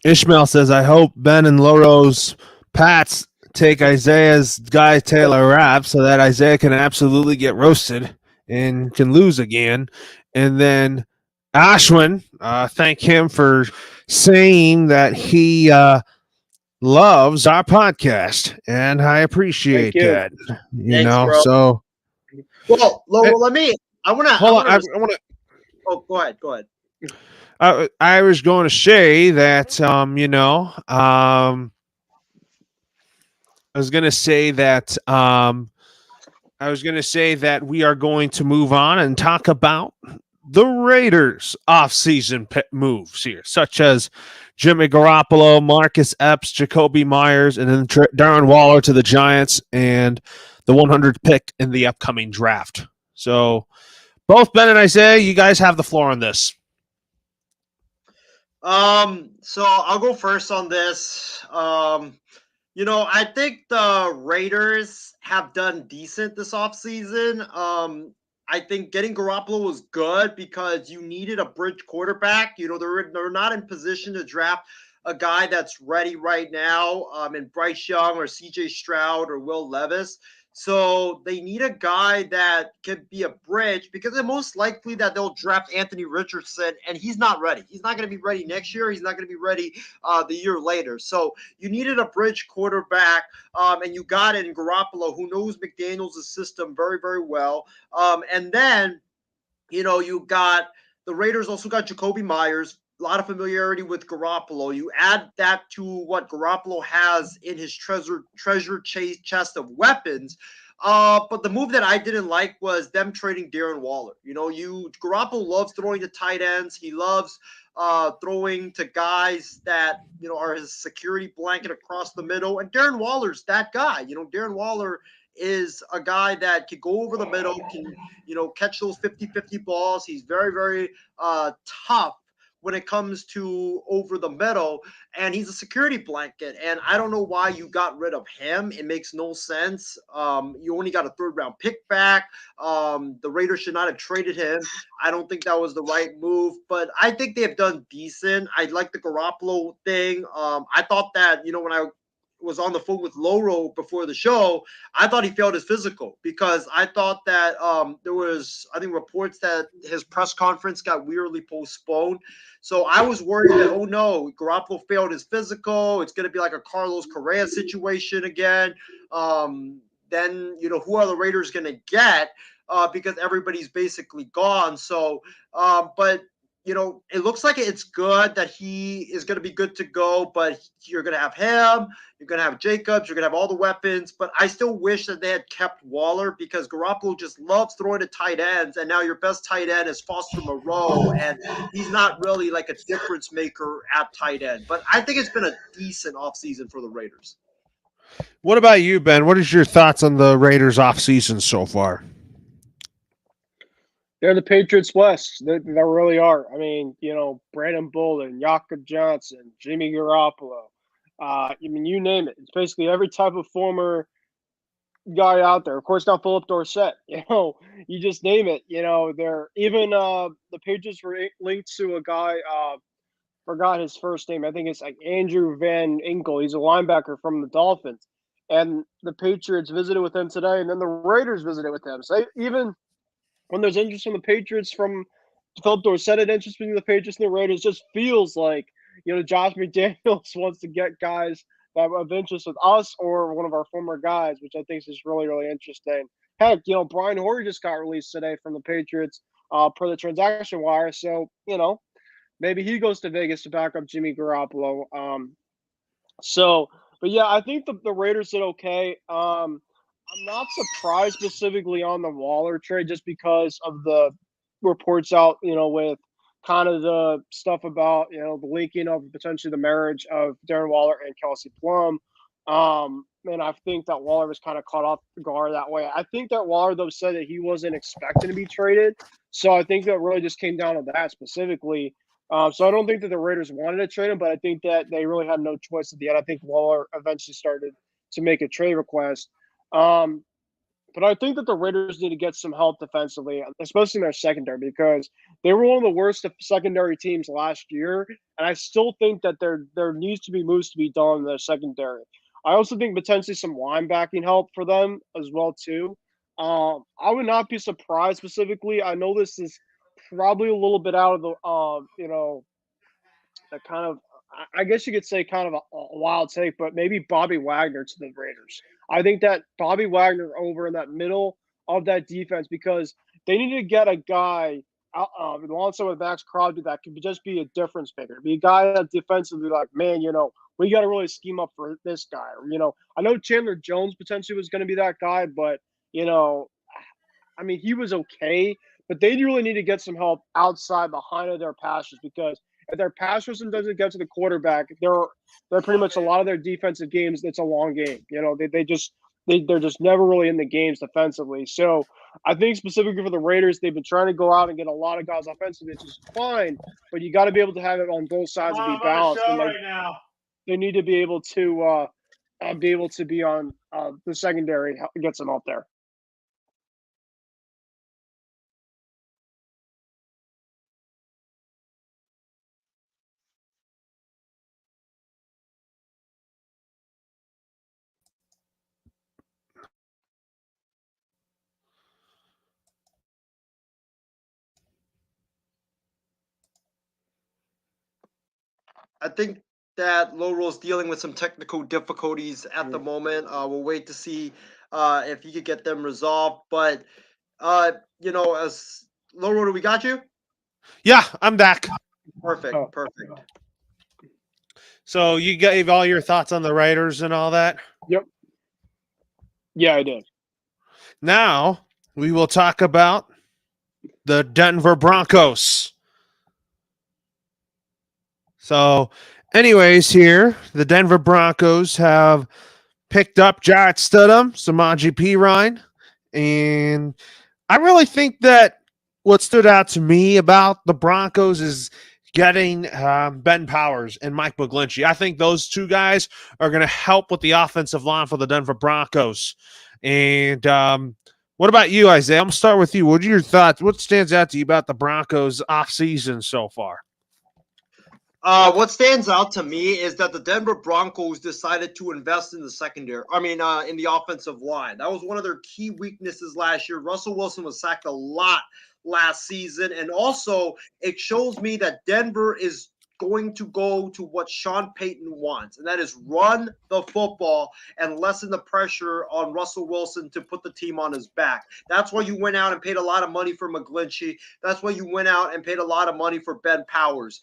Ishmael says, I hope Ben and Loro's Pats take Isaiah's guy Taylor Rapp so that Isaiah can absolutely get roasted and can lose again. And then Ashwin, thank him for saying that he loves our podcast, and I appreciate that. Thanks, bro. So well, let me. I want to. Hold on. I want to. Oh, go ahead. Go ahead. I was going to say that I was going to say that we are going to move on and talk about the Raiders off-season moves here, such as Jimmy Garoppolo, Marcus Epps, Jacoby Myers, and then Darren Waller to the Giants, and the 100th pick in the upcoming draft. So both Ben and Isaiah, you guys have the floor on this. So I'll go first on this. You know, I think the Raiders have done decent this offseason. I think getting Garoppolo was good because you needed a bridge quarterback. You know, they're not in position to draft a guy that's ready right now, in Bryce Young or CJ Stroud or Will Levis. So they need a guy that could be a bridge because it's most likely that they'll draft Anthony Richardson, and he's not ready. He's not going to be ready next year. He's not going to be ready the year later. So you needed a bridge quarterback, and you got it in Garoppolo, who knows McDaniels' system very, very well. And then, you know, you got the Raiders also got Jacoby Myers, a lot of familiarity with Garoppolo. You add that to what Garoppolo has in his treasure chest of weapons. But the move that I didn't like was them trading Darren Waller. You know, Garoppolo loves throwing to tight ends. He loves throwing to guys that, you know, are his security blanket across the middle. And Darren Waller's that guy. You know, Darren Waller is a guy that can go over the middle, can, you know, catch those 50-50 balls. He's very, very tough when it comes to over the middle, and he's a security blanket. And I don't know why you got rid of him. It makes no sense. You only got a third-round pick back. The Raiders should not have traded him. I don't think that was the right move, but I think they have done decent. I like the Garoppolo thing. I thought that, you know, when I was on the phone with Loro before the show, I thought he failed his physical because I thought that there was, I think, reports that his press conference got weirdly postponed. So I was worried that, oh no, Garoppolo failed his physical. It's going to be like a Carlos Correa situation again. Then, you know, who are the Raiders going to get? Because everybody's basically gone. So, but you know, it looks like it's good that he is going to be good to go, but you're going to have him, you're going to have Jacobs, you're going to have all the weapons, but I still wish that they had kept Waller because Garoppolo just loves throwing to tight ends, and now your best tight end is Foster Moreau, and he's not really like a difference maker at tight end. But I think it's been a decent offseason for the Raiders. What about you, Ben? What is your thoughts on the Raiders offseason so far? They're the Patriots West. They really are. I mean, you know, Brandon Bolden, Jakob Johnson, Jimmy Garoppolo. I mean, you name it. It's basically every type of former guy out there. Of course, not Philip Dorsett. You know, you just name it. You know, they're even the Patriots were linked to a guy. Forgot his first name. I think it's like Andrew Van Inkel. He's a linebacker from the Dolphins, and the Patriots visited with him today, and then the Raiders visited with him. So even when there's interest from the Patriots from Philip Dorsett, interest between the Patriots and the Raiders, just feels like, you know, Josh McDaniels wants to get guys that have interest with us or one of our former guys, which I think is really, really interesting. Heck, you know, Brian Hoyer just got released today from the Patriots per the transaction wire. So, you know, maybe he goes to Vegas to back up Jimmy Garoppolo. But yeah, I think the Raiders did okay. I'm not surprised specifically on the Waller trade just because of the reports out, you know, with kind of the stuff about, you know, the linking of potentially the marriage of Darren Waller and Kelsey Plum. And I think that Waller was kind of caught off guard that way. I think that Waller, though, said that he wasn't expecting to be traded. So I think that really just came down to that specifically. So I don't think that the Raiders wanted to trade him, but I think that they really had no choice at the end. I think Waller eventually started to make a trade request. But I think that the Raiders need to get some help defensively, especially in their secondary, because they were one of the worst secondary teams last year. And I still think that there needs to be moves to be done in their secondary. I also think potentially some linebacking help for them as well, too. I would not be surprised specifically. I know this is probably a little bit out of the, you know, the kind of, I guess you could say kind of a wild take, but maybe Bobby Wagner to the Raiders. I think that Bobby Wagner over in that middle of that defense, because they need to get a guy alongside with Max Crosby that can just be a difference maker. Be a guy that defensively, like, man, you know, we got to really scheme up for this guy. Or, you know, I know Chandler Jones potentially was going to be that guy, but, you know, I mean, he was okay, but they really need to get some help outside behind of their passes, because if their pass rush doesn't get to the quarterback, they're pretty much a lot of their defensive games. It's a long game. You know, they're just never really in the games defensively. So I think specifically for the Raiders, they've been trying to go out and get a lot of guys offensively, which is fine, but you got to be able to have it on both sides and be balanced. And they need to be able to be able to be on the secondary and get some help there. I think that Loro is dealing with some technical difficulties at the moment. We'll wait to see if he could get them resolved. But as Loro, we got you. Yeah, I'm back. Perfect, Oh. perfect. So you gave all your thoughts on the writers and all that. Yep. Yeah, I did. Now we will talk about the Denver Broncos. So, anyways, here the Denver Broncos have picked up Jarrett Stidham, Samaje Perine, and I really think that what stood out to me about the Broncos is getting Ben Powers and Mike McGlinchey. I think those two guys are going to help with the offensive line for the Denver Broncos. And what about you, Isaiah? I'm going to start with you. What are your thoughts? What stands out to you about the Broncos offseason so far? What stands out to me is that the Denver Broncos decided to invest in the secondary. In the offensive line. That was one of their key weaknesses last year. Russell Wilson was sacked a lot last season, and also it shows me that Denver is going to go to what Sean Payton wants, and that is run the football and lessen the pressure on Russell Wilson to put the team on his back. That's why you went out and paid a lot of money for McGlinchey. That's why you went out and paid a lot of money for Ben Powers.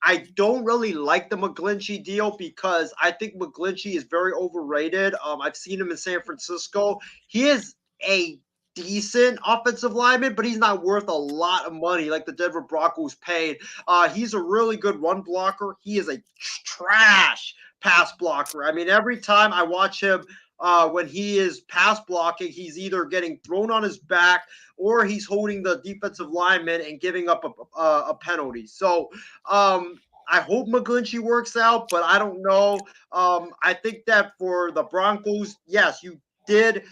I don't really like the McGlinchey deal because I think McGlinchey is very overrated. I've seen him in San Francisco. He is a decent offensive lineman, but he's not worth a lot of money like the Denver Broncos paid. He's a really good run blocker. He is a trash pass blocker. I mean, every time I watch him, when he is pass blocking, he's either getting thrown on his back or he's holding the defensive lineman and giving up a penalty. So I hope McGlinchey works out, but I don't know. I think that for the Broncos, yes, you did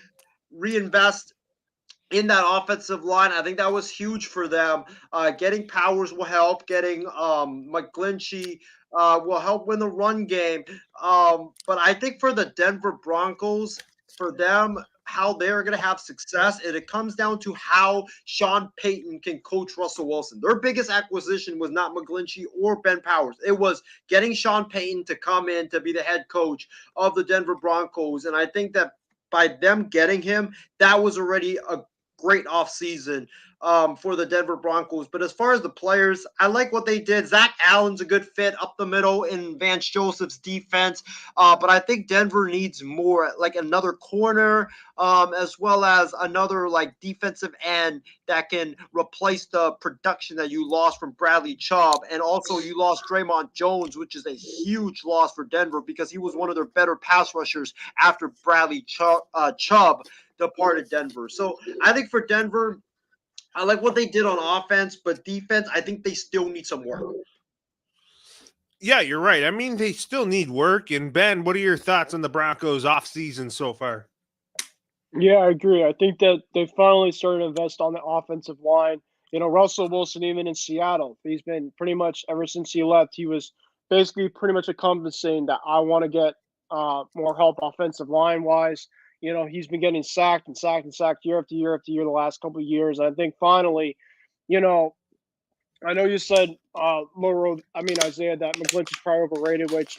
reinvest in that offensive line. I think that was huge for them. Getting Powers will help. Getting McGlinchey will help win the run game. But I think for the Denver Broncos, for them, how they're going to have success, it comes down to how Sean Payton can coach Russell Wilson. Their biggest acquisition was not McGlinchey or Ben Powers. It was getting Sean Payton to come in to be the head coach of the Denver Broncos. And I think that by them getting him, that was already a great offseason for the Denver Broncos. But as far as the players, I like what they did. Zach Allen's a good fit up the middle in Vance Joseph's defense. But I think Denver needs more, like another corner, as well as another like defensive end that can replace the production that you lost from Bradley Chubb. And also you lost Draymond Jones, which is a huge loss for Denver because he was one of their better pass rushers after Bradley Chubb departed Denver. So I think for Denver, I like what they did on offense, but defense, I think they still need some work. Yeah, you're right. I mean, they still need work. And Ben, what are your thoughts on the Broncos offseason so far? Yeah, I agree. I think that they finally started to invest on the offensive line. Russell Wilson, even in Seattle, he's been pretty much ever since he left, he was basically pretty much encompassing that I want to get more help offensive line wise. He's been getting sacked and sacked and sacked year after year after year the last couple of years. And I think finally, I know you said, Isaiah, that McGlinchey's probably overrated, which,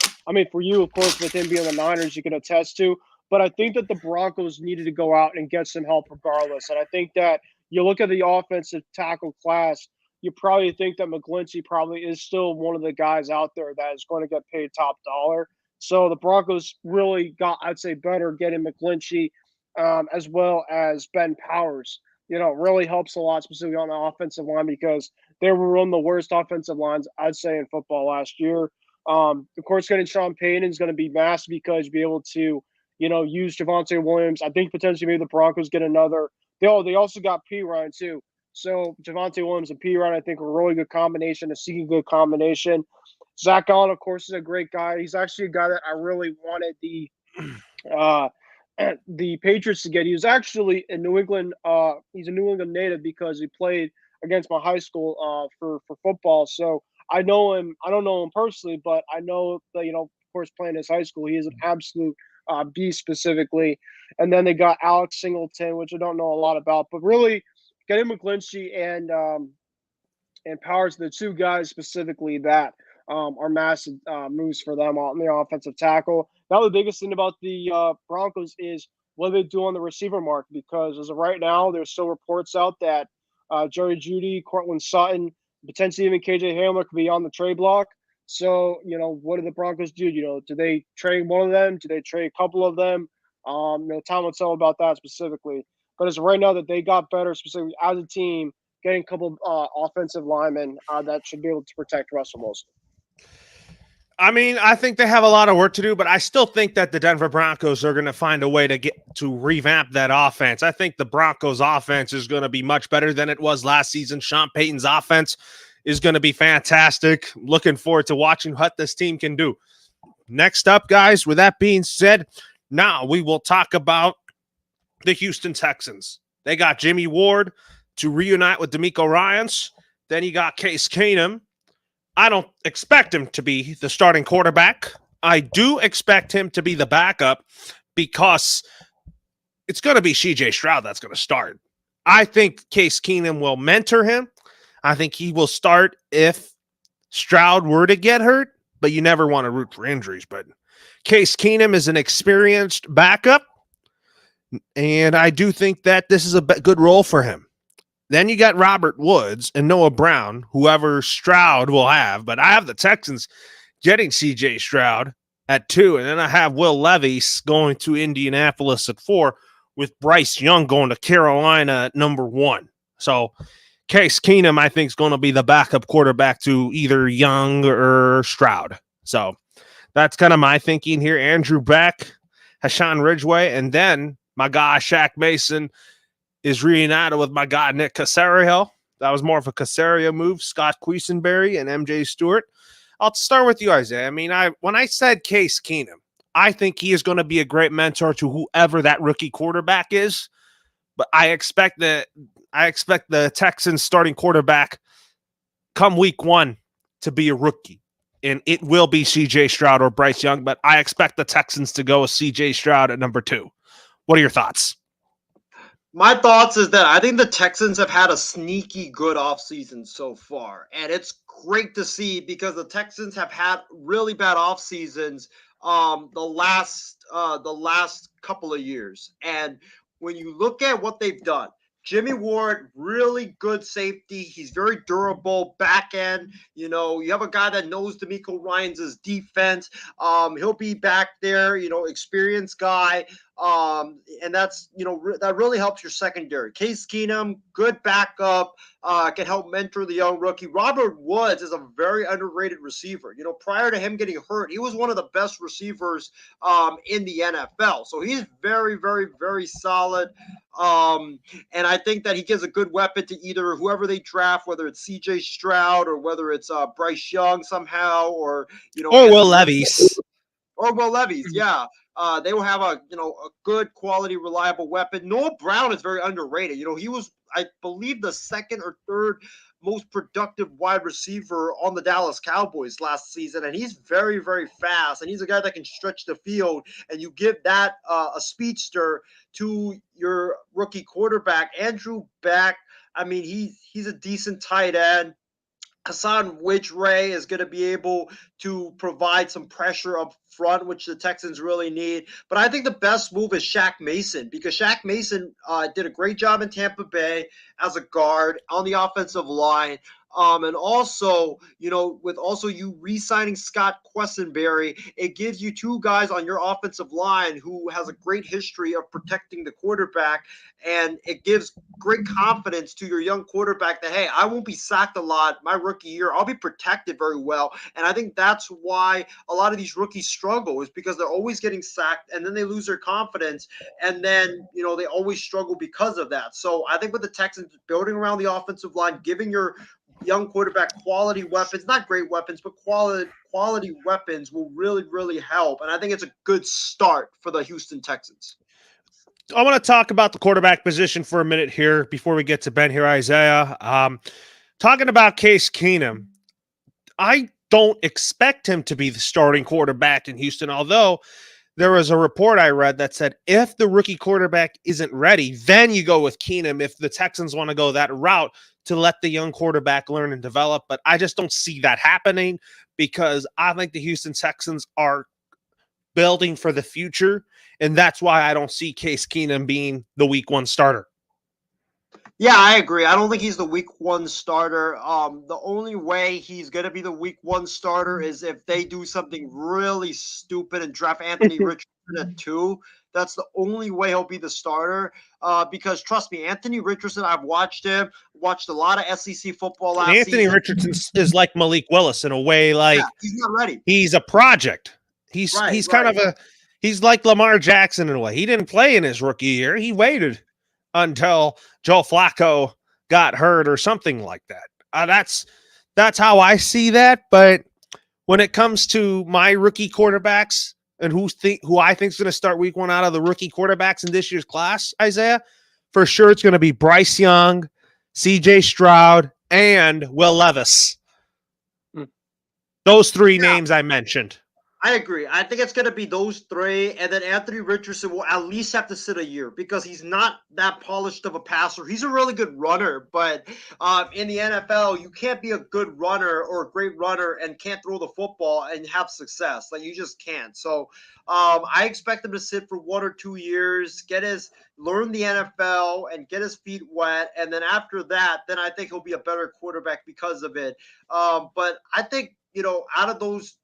for you, of course, with him being the Niners, you can attest to. But I think that the Broncos needed to go out and get some help regardless. And I think that you look at the offensive tackle class, you probably think that McGlinchey probably is still one of the guys out there that is going to get paid top dollar. So the Broncos really got, I'd say, better getting McGlinchey as well as Ben Powers. Really helps a lot, specifically on the offensive line, because they were one of the worst offensive lines, I'd say, in football last year. Of course, getting Sean Payton is going to be massive because you'll be able to, use Javonte Williams. I think potentially maybe the Broncos get another. They also got Perine too. So Javonte Williams and Perine, I think, are a really good combination, a seeking good combination. Zach Allen, of course, is a great guy. He's actually a guy that I really wanted uh, the Patriots to get. He was actually in New England. He's a New England native because he played against my high school for football. So I know him. I don't know him personally, but I know that of course, playing his high school, he is an absolute beast specifically. And then they got Alex Singleton, which I don't know a lot about, but really getting McGlinchey and Powers, the two guys specifically that are massive moves for them on the offensive tackle. Now, the biggest thing about the Broncos is what they do on the receiver mark, because as of right now, there's still reports out that Jerry Jeudy, Cortland Sutton, potentially even KJ Hamler could be on the trade block. So, what do the Broncos do? Do they trade one of them? Do they trade a couple of them? Time will tell about that specifically. But as of right now, that they got better specifically as a team, getting a couple offensive linemen that should be able to protect Russell Wilson. I mean, I think they have a lot of work to do, but I still think that the Denver Broncos are going to find a way to revamp that offense. I think the Broncos offense is going to be much better than it was last season. Sean Payton's offense is going to be fantastic. Looking forward to watching what this team can do. Next up, guys, with that being said, now we will talk about the Houston Texans. They got Jimmy Ward to reunite with DeMeco Ryans. Then you got Case Keenum. I don't expect him to be the starting quarterback. I do expect him to be the backup because it's going to be CJ Stroud that's going to start. I think Case Keenum will mentor him. I think he will start if Stroud were to get hurt, but you never want to root for injuries. But Case Keenum is an experienced backup, and I do think that this is a good role for him. Then you got Robert Woods and Noah Brown, whoever Stroud will have. But I have the Texans getting C.J. Stroud at 2. And then I have Will Levis going to Indianapolis at 4, with Bryce Young going to Carolina at number 1. So Case Keenum, I think, is going to be the backup quarterback to either Young or Stroud. So that's kind of my thinking here. Andrew Beck, Hassan Ridgeway, and then my guy Shaq Mason is reunited with my guy Nick Caserio. That was more of a Caserio move. Scott Quisenberry and MJ Stewart. I'll start with you, Isaiah. I mean, when I said Case Keenum, I think he is going to be a great mentor to whoever that rookie quarterback is. But I expect the Texans starting quarterback come week 1 to be a rookie. And it will be CJ Stroud or Bryce Young, but I expect the Texans to go with CJ Stroud at number 2. What are your thoughts? My thoughts is that I think the Texans have had a sneaky good offseason so far. And it's great to see because the Texans have had really bad off seasons the last couple of years. And when you look at what they've done, Jimmy Ward, really good safety. He's very durable back end. You have a guy that knows DeMeco Ryans' defense. He'll be back there, experienced guy. And that's, that really helps your secondary. Case Keenum, good backup, can help mentor the young rookie. Robert Woods is a very underrated receiver. Prior to him getting hurt, he was one of the best receivers in the NFL. So he's very, very, very solid. And I think that he gives a good weapon to either whoever they draft, whether it's CJ Stroud or whether it's Bryce Young somehow, or Will Levis. Or Will Levis, yeah. They will have a good quality, reliable weapon. Noah Brown is very underrated. He was, I believe, the second or third most productive wide receiver on the Dallas Cowboys last season, and he's very, very fast, and he's a guy that can stretch the field, and you give that a speedster to your rookie quarterback. Andrew Beck, I mean, he's a decent tight end. Hassan Ridgeway is going to be able to provide some pressure up front, which the Texans really need. But I think the best move is Shaq Mason, because Shaq Mason did a great job in Tampa Bay as a guard on the offensive line. And also, with also you re-signing Scott Quessenberry, it gives you 2 guys on your offensive line who has a great history of protecting the quarterback. And it gives great confidence to your young quarterback that, hey, I won't be sacked a lot my rookie year. I'll be protected very well. And I think that's why a lot of these rookies struggle, is because they're always getting sacked and then they lose their confidence. And then, they always struggle because of that. So I think with the Texans building around the offensive line, giving your young quarterback, quality weapons, not great weapons, but quality weapons will really, really help. And I think it's a good start for the Houston Texans. I want to talk about the quarterback position for a minute here before we get to Ben here, Isaiah. Talking about Case Keenum, I don't expect him to be the starting quarterback in Houston, although there was a report I read that said if the rookie quarterback isn't ready, then you go with Keenum if the Texans want to go that route to let the young quarterback learn and develop. But I just don't see that happening because I think the Houston Texans are building for the future, and that's why I don't see Case Keenum being the week 1 starter. Yeah, I agree. I don't think he's the week 1 starter. The only way he's going to be the week 1 starter is if they do something really stupid and draft Anthony Richardson at 2. That's the only way he'll be the starter. Because trust me, Anthony Richardson, I've watched him, watched a lot of SEC football last Anthony season. Richardson is like Malik Willis in a way, like he's not ready. He's a project. He's kind of he's like Lamar Jackson in a way. He didn't play in his rookie year. He waited until Joe Flacco got hurt or something like that. That's how I see that. But when it comes to my rookie quarterbacks and who I think is going to start week 1 out of the rookie quarterbacks in this year's class, Isaiah, for sure it's going to be Bryce Young, C.J. Stroud, and Will Levis. Those 3 names I mentioned. I agree. I think it's going to be those 3, and then Anthony Richardson will at least have to sit a year because he's not that polished of a passer. He's a really good runner, but in the NFL, you can't be a good runner or a great runner and can't throw the football and have success. Like, you just can't. So I expect him to sit for 1 or 2 years, learn the NFL and get his feet wet, and then after that, then I think he'll be a better quarterback because of it. But I think, out of those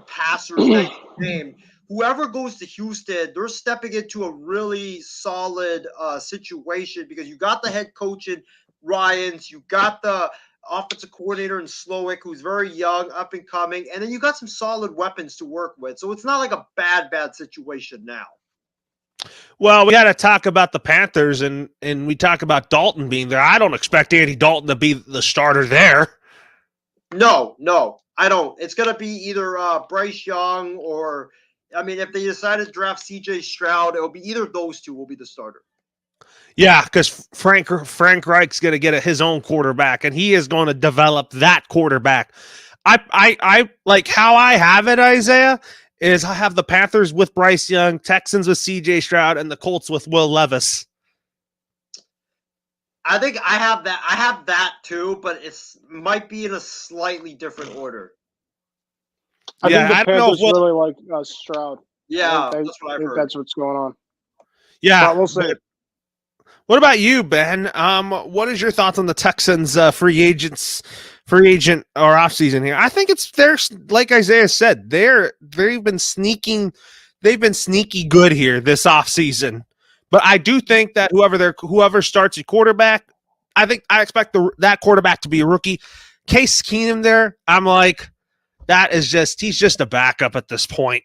passers that you name, whoever goes to Houston, they're stepping into a really solid situation because you got the head coach in Ryans, you got the offensive coordinator in Slowick, who's very young, up and coming, and then you got some solid weapons to work with. So it's not like a bad situation now. Well, we got to talk about the Panthers, and we talk about Dalton being there. I don't expect Andy Dalton to be the starter there. No, I don't. It's going to be either Bryce Young or, if they decide to draft C.J. Stroud, it'll be either of those 2 will be the starter. Yeah, because Frank Reich's going to get his own quarterback, and he is going to develop that quarterback. I like how I have it, Isaiah, is I have the Panthers with Bryce Young, Texans with C.J. Stroud, and the Colts with Will Levis. I think I have that. I have that too, but it might be in a slightly different order. I think the Panthers really like Stroud. Yeah, that's what I've heard. That's what's going on. Yeah, but we'll see. What about you, Ben? What is your thoughts on the Texans free agent or offseason here? I think they're like Isaiah said, they've been sneaky good here this offseason. But I do think that whoever starts a quarterback, I expect that quarterback to be a rookie. Case Keenum there, I'm like, he's just a backup at this point.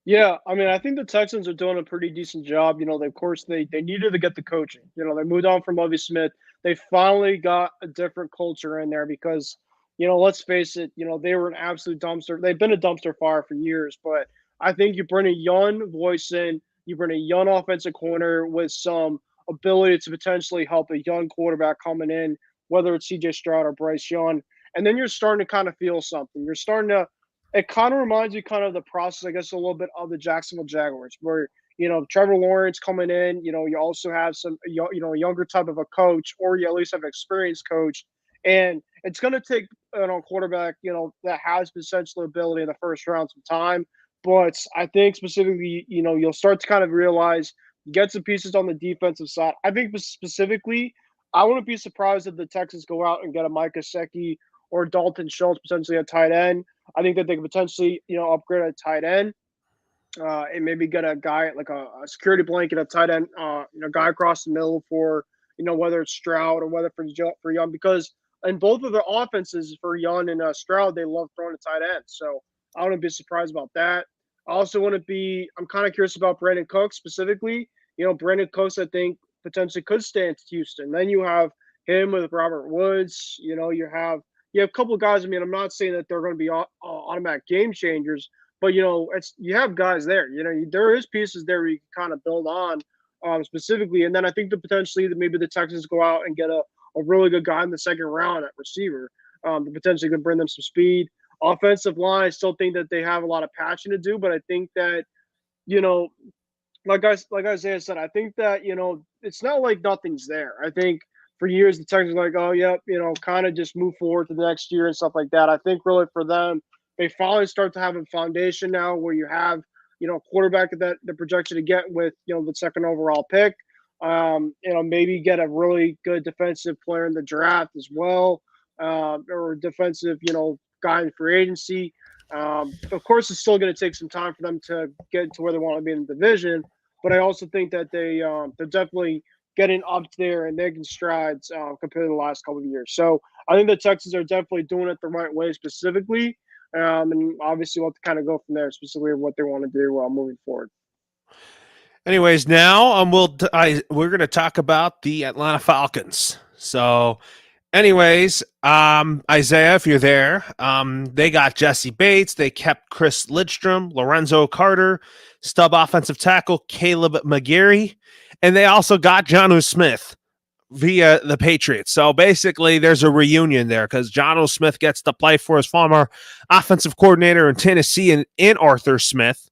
Yeah, I think the Texans are doing a pretty decent job. Of course, they needed to get the coaching. They moved on from Lovie Smith. They finally got a different culture in there because, let's face it, they were an absolute dumpster. They've been a dumpster fire for years, but I think you bring a young voice in, you bring a young offensive corner with some ability to potentially help a young quarterback coming in, whether it's C.J. Stroud or Bryce Young, and then you're starting to kind of feel something. You're starting to – it kind of reminds you kind of the process, I guess, a little bit of the Jacksonville Jaguars where, Trevor Lawrence coming in, you also have some, a younger type of a coach, or you at least have an experienced coach. And it's going to take a quarterback, that has potential ability in the first round some time. But I think specifically, you'll start to kind of realize, get some pieces on the defensive side. I think specifically, I wouldn't be surprised if the Texans go out and get a Mike Gesicki or Dalton Schultz potentially at tight end. I think that they could potentially, upgrade at tight end and maybe get a guy like a security blanket at tight end, guy across the middle for, whether it's Stroud or whether for Young, because in both of their offenses for Young and Stroud, they love throwing a tight end. So I wouldn't be surprised about that. I also I'm kind of curious about Brandon Cooks specifically. Brandon Cooks, I think, potentially could stay in Houston. Then you have him with Robert Woods. You have a couple of guys. I mean, I'm not saying that they're going to be automatic game changers, but you have guys there. There is pieces there where you can kind of build on, specifically. And then I think potentially that maybe the Texans go out and get a really good guy in the second round at receiver, to potentially could bring them some speed. Offensive line, I still think that they have a lot of passion to do, but I think that you know, like Isaiah said, I think that it's not like nothing's there. I think for years the Texans were like, oh yep, kind of just move forward to the next year and stuff like that. I think really for them, they finally start to have a foundation now where you have a quarterback that the projection to get with the second overall pick. Maybe get a really good defensive player in the draft as well, or defensive guy in free agency. Of course, it's still going to take some time for them to get to where they want to be in the division, but I also think that they're definitely getting up there and making strides compared to the last couple of years. So I think the Texans are definitely doing it the right way specifically, and obviously we'll have to kind of go from there, specifically what they want to do moving forward. Anyways, now we're going to talk about the Atlanta Falcons. So, anyways, Isaiah, if you're there, they got Jesse Bates. They kept Chris Lidstrom, Lorenzo Carter, stub offensive tackle Caleb McGarry, and they also got Jonnu Smith via the Patriots. So basically, there's a reunion there because Jonnu Smith gets to play for his former offensive coordinator in Tennessee in Arthur Smith.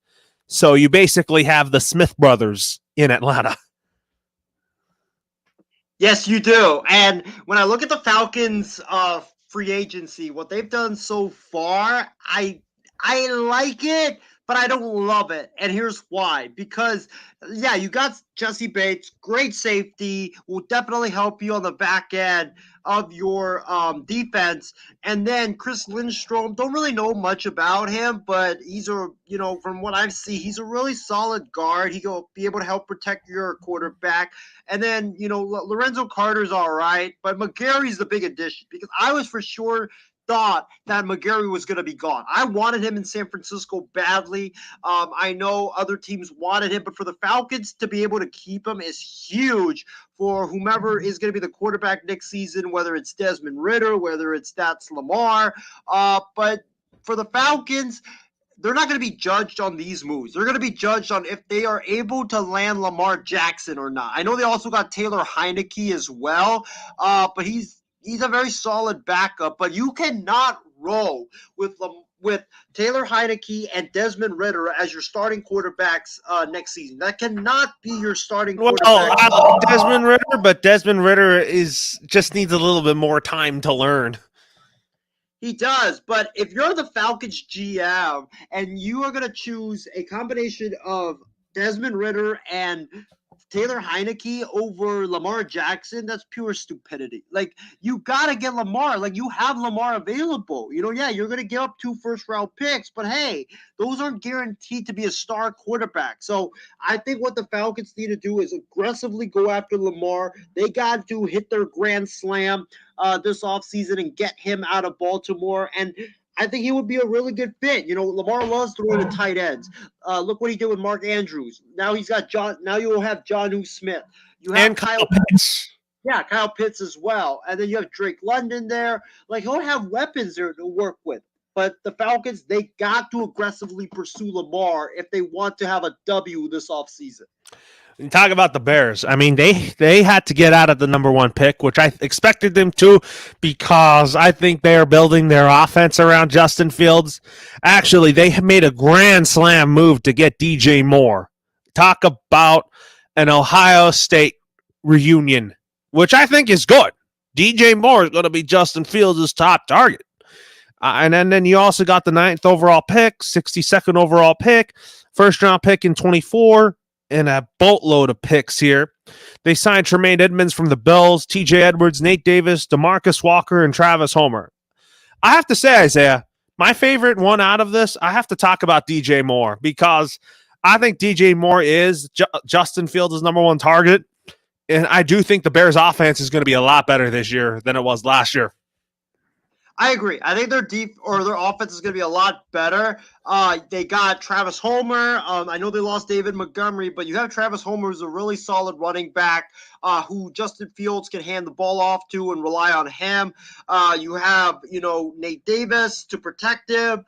So you basically have the Smith brothers in Atlanta. Yes, you do. And when I look at the Falcons free agency, what they've done so far, I like it, but I don't love it. And here's why. Because, yeah, you got Jesse Bates, great safety, will definitely help you on the back end of your defense. And then Chris Lindstrom, don't really know much about him, but he's from what I see, he's a really solid guard. He'll be able to help protect your quarterback. And then, Lorenzo Carter's all right, but McGarry's the big addition because I was for sure thought that McGarry was going to be gone. I wanted him in San Francisco badly. I know other teams wanted him, but for the Falcons to be able to keep him is huge for whomever is going to be the quarterback next season, whether it's Desmond Ridder, whether it's Lamar. But for the Falcons, they're not going to be judged on these moves. They're going to be judged on if they are able to land Lamar Jackson or not. I know they also got Taylor Heineke as well, but he's a very solid backup, but you cannot roll with Taylor Heineke and Desmond Ridder as your starting quarterbacks next season. That cannot be your starting quarterback. Well, I like Desmond Ridder, but Desmond Ridder just needs a little bit more time to learn. He does, but if you're the Falcons GM and you are going to choose a combination of Desmond Ridder and Taylor Heineke over Lamar Jackson, that's pure stupidity. Like, you got to get Lamar. Like, you have Lamar available. Yeah, you're going to give up 2 first-round picks, but hey, those aren't guaranteed to be a star quarterback. So I think what the Falcons need to do is aggressively go after Lamar. They got to hit their grand slam this offseason and get him out of Baltimore. And I think he would be a really good fit. Lamar loves throwing to tight ends. Look what he did with Mark Andrews. Now he's got John. Now you will have Jonnu Smith. You have and Kyle Pitts. Yeah, Kyle Pitts as well. And then you have Drake London there. Like, he'll have weapons there to work with. But the Falcons, they got to aggressively pursue Lamar if they want to have a W this offseason. Talk about the Bears. I mean, they had to get out of the number 1 pick, which I expected them to, because I think they are building their offense around Justin Fields. Actually, they made a grand slam move to get DJ Moore. Talk about an Ohio State reunion, which I think is good. DJ Moore is going to be Justin Fields' top target. And then you also got the 9th overall pick, 62nd overall pick, first round pick in 24. And a boatload of picks here. They signed Tremaine Edmonds from the Bills, TJ Edwards, Nate Davis, DeMarcus Walker, and Travis Homer. I have to say, Isaiah, my favorite one out of this, I have to talk about DJ Moore, because I think DJ Moore is Justin Fields' number 1 target. And I do think the Bears offense is going to be a lot better this year than it was last year. I agree. I think their offense is going to be a lot better. They got Travis Homer. I know they lost David Montgomery, but you have Travis Homer, who's a really solid running back who Justin Fields can hand the ball off to and rely on him. You have, Nate Davis to protect him.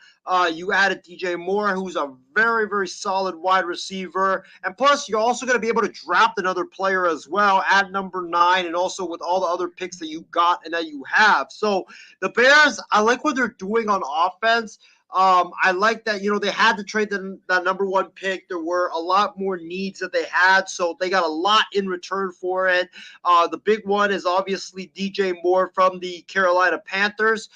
You added DJ Moore, who's a very, very solid wide receiver. And plus, you're also going to be able to draft another player as well at number 9, and also with all the other picks that you got and that you have. So the Bears, I like what they're doing on offense. I like that, they had to trade that number 1 pick. There were a lot more needs that they had, so they got a lot in return for it. The big one is obviously DJ Moore from the Carolina Panthers,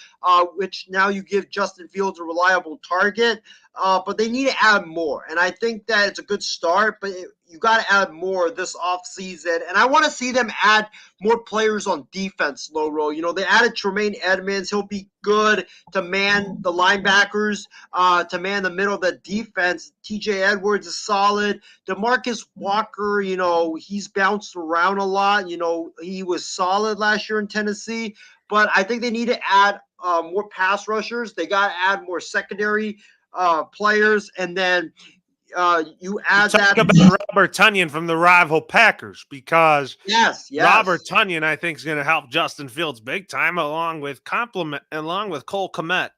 which now you give Justin Fields a reliable target. But they need to add more, and I think that it's a good start, but you got to add more this offseason. And I want to see them add more players on defense, Loro. They added Tremaine Edmonds. He'll be good to man the linebackers, to man the middle of the defense. TJ Edwards is solid. DeMarcus Walker, he's bounced around a lot. He was solid last year in Tennessee, but I think they need to add more pass rushers. They got to add more secondary players, and then you add Talk that about Robert Tonyan from the rival Packers, because yes. Robert Tonyan, I think, is going to help Justin Fields big time, along with Cole Kmet.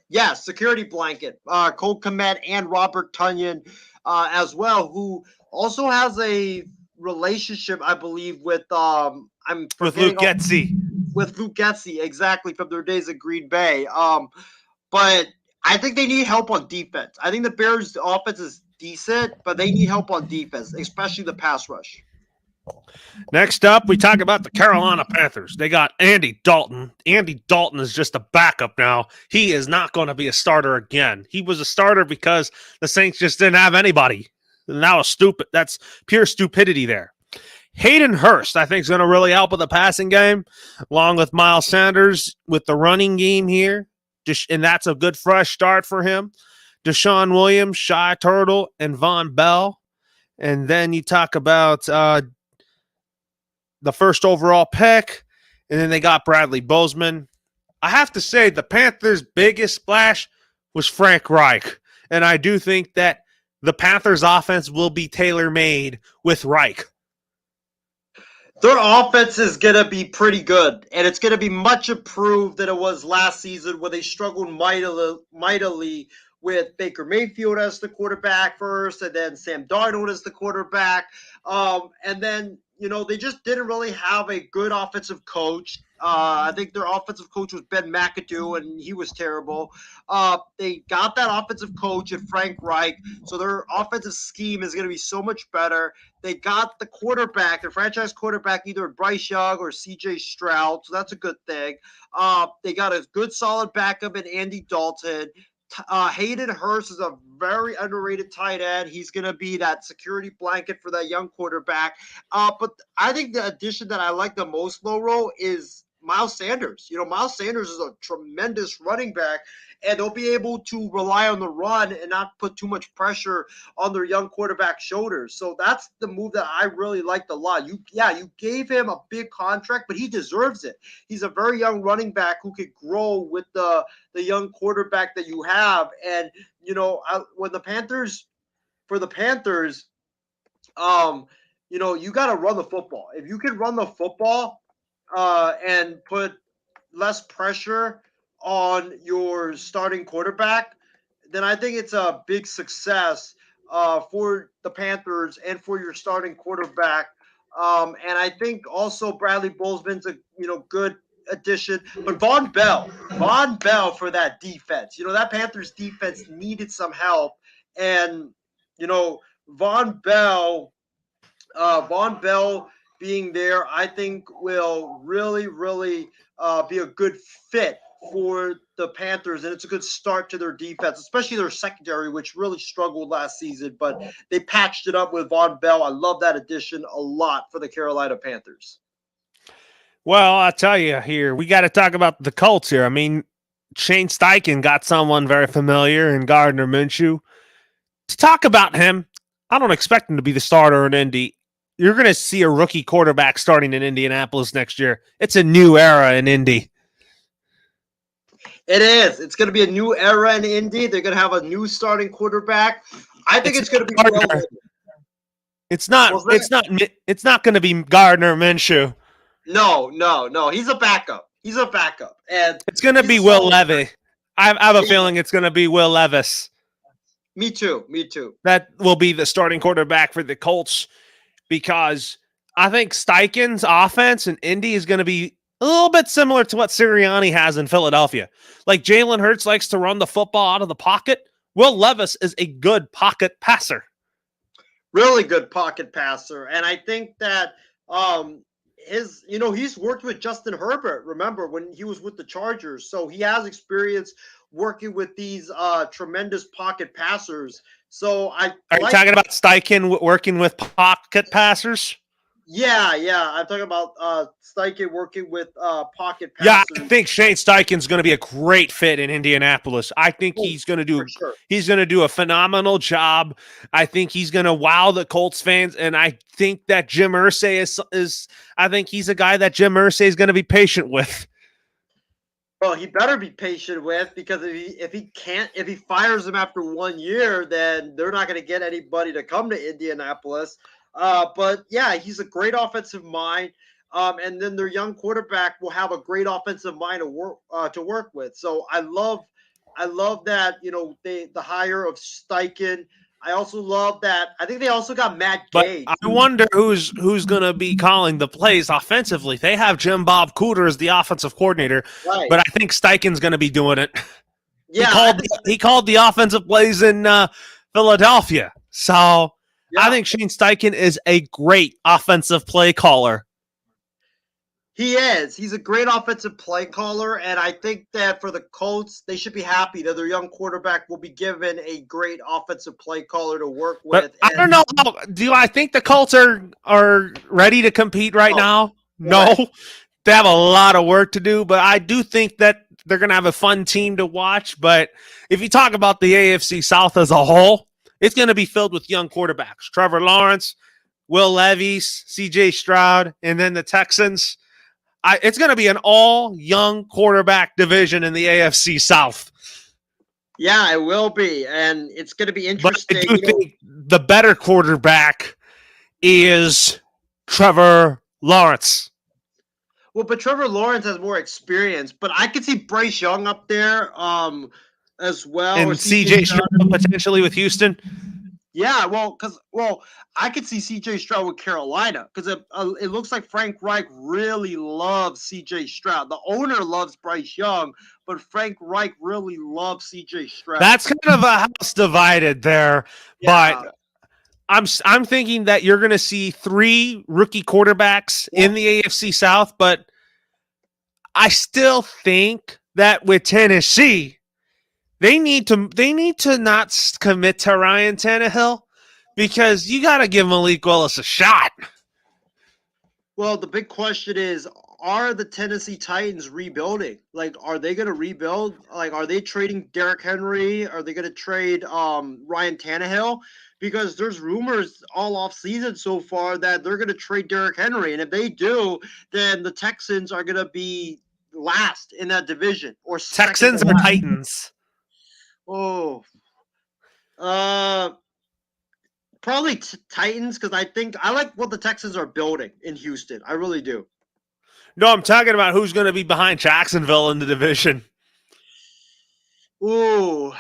Yes, security blanket. Cole Kmet and Robert Tonyan as well, who also has a relationship, I believe, with With Luke Getsy. With Luke Getsy, exactly, from their days at Green Bay. But I think they need help on defense. I think the Bears' offense is decent, but they need help on defense, especially the pass rush. Next up, we talk about the Carolina Panthers. They got Andy Dalton. Andy Dalton is just a backup now. He is not going to be a starter again. He was a starter because the Saints just didn't have anybody. That's pure stupidity there. Hayden Hurst, I think, is going to really help with the passing game, along with Miles Sanders with the running game here. And that's a good fresh start for him. Deshaun Williams, Shy Turtle, and Von Bell. And then you talk about the first overall pick, and then they got Bradley Bozeman. I have to say the Panthers' biggest splash was Frank Reich. And I do think that the Panthers' offense will be tailor-made with Reich. Their offense is going to be pretty good, and it's going to be much improved than it was last season, where they struggled mightily with Baker Mayfield as the quarterback first, and then Sam Darnold as the quarterback. And then, they just didn't really have a good offensive coach. I think their offensive coach was Ben McAdoo, and he was terrible. They got that offensive coach in Frank Reich, so their offensive scheme is going to be so much better. They got the quarterback, the franchise quarterback, either Bryce Young or C.J. Stroud, so that's a good thing. They got a good, solid backup in Andy Dalton. Hayden Hurst is a very underrated tight end. He's going to be that security blanket for that young quarterback. But I think the addition that I like the most, Loro, is Miles Sanders. Miles Sanders is a tremendous running back, and they'll be able to rely on the run and not put too much pressure on their young quarterback's shoulders. So that's the move that I really liked a lot. You gave him a big contract, but he deserves it. He's a very young running back who could grow with the young quarterback that you have. And, for the Panthers, you got to run the football. If you can run the football, and put less pressure on your starting quarterback, then I think it's a big success for the Panthers and for your starting quarterback. And I think also Bradley Bozeman's a good addition. But Von Bell for that defense. That Panthers defense needed some help, and Von Bell being there, I think will really, really be a good fit for the Panthers, and it's a good start to their defense, especially their secondary, which really struggled last season, but they patched it up with Von Bell. I love that addition a lot for the Carolina Panthers. Well, I'll tell you here, we got to talk about the Colts here. I mean, Shane Steichen got someone very familiar in Gardner Minshew. To talk about him, I don't expect him to be the starter in Indy. You're going to see a rookie quarterback starting in Indianapolis next year. It's a new era in Indy. It is. It's going to be a new era in Indy. They're going to have a new starting quarterback. I think it's going to be Gardner. well. It's not. What's that? It's not. It's not going to be Gardner Minshew. No. He's a backup. He's a backup, and It's going to he's be a Will solid Levy. I have a feeling it's going to be Will Levis. Me too. That will be the starting quarterback for the Colts, because I think Steichen's offense in Indy is going to be a little bit similar to what Sirianni has in Philadelphia. Like Jalen Hurts likes to run the football out of the pocket. Will Levis is a good pocket passer. Really good pocket passer, and I think that he's worked with Justin Herbert. Remember when he was with the Chargers, so he has experience working with these tremendous pocket passers. So Are you talking about Steichen working with pocket passers? Yeah. I'm talking about Steichen working with pocket Yeah, passers. I think Shane Steichen's going to be a great fit in Indianapolis. I think he's going to do for sure. he's going to do a phenomenal job. I think he's going to wow the Colts fans, and I think that Jim Irsay is I think he's a guy that Jim Irsay is going to be patient with. Well, he better be patient with, because if he fires him after 1 year, then they're not going to get anybody to come to Indianapolis. But yeah, he's a great offensive mind. And then their young quarterback will have a great offensive mind to work with. So I love that, the hire of Steichen. I also love that. I think they also got Matt Gay. But I wonder who's going to be calling the plays offensively. They have Jim Bob Cooter as the offensive coordinator, Right. but I think Steichen's going to be doing it. Yeah, He called the offensive plays in Philadelphia. So yeah. I think Shane Steichen is a great offensive play caller. He is. He's a great offensive play caller, and I think that for the Colts, they should be happy that their young quarterback will be given a great offensive play caller to work with. But I don't know. Do I think the Colts are ready to compete right now? No. Right. They have a lot of work to do, but I do think that they're going to have a fun team to watch. But if you talk about the AFC South as a whole, it's going to be filled with young quarterbacks. Trevor Lawrence, Will Levis, CJ Stroud, and then the Texans. It's going to be an all-young quarterback division in the AFC South. Yeah, it will be, and it's going to be But interesting. I do think the better quarterback is Trevor Lawrence. Well, but Trevor Lawrence has more experience, but I could see Bryce Young up there as well. And or CJ Stroud potentially with Houston. Yeah, I could see C.J. Stroud with Carolina, because it looks like Frank Reich really loves C.J. Stroud. The owner loves Bryce Young, but Frank Reich really loves C.J. Stroud. That's kind of a house divided there, Yeah. but I'm thinking that you're going to see 3 rookie quarterbacks in the AFC South, but I still think that with Tennessee, they need to not commit to Ryan Tannehill, because you got to give Malik Willis a shot. Well, the big question is, are the Tennessee Titans rebuilding? Like, are they going to rebuild? Like, are they trading Derrick Henry? Are they going to trade Ryan Tannehill? Because there's rumors all off season so far that they're going to trade Derrick Henry, and if they do, then the Texans are going to be last in that division, or Texans or Titans? Oh, probably Titans, because I like what the Texans are building in Houston. I really do. No, I'm talking about who's going to be behind Jacksonville in the division. Ooh,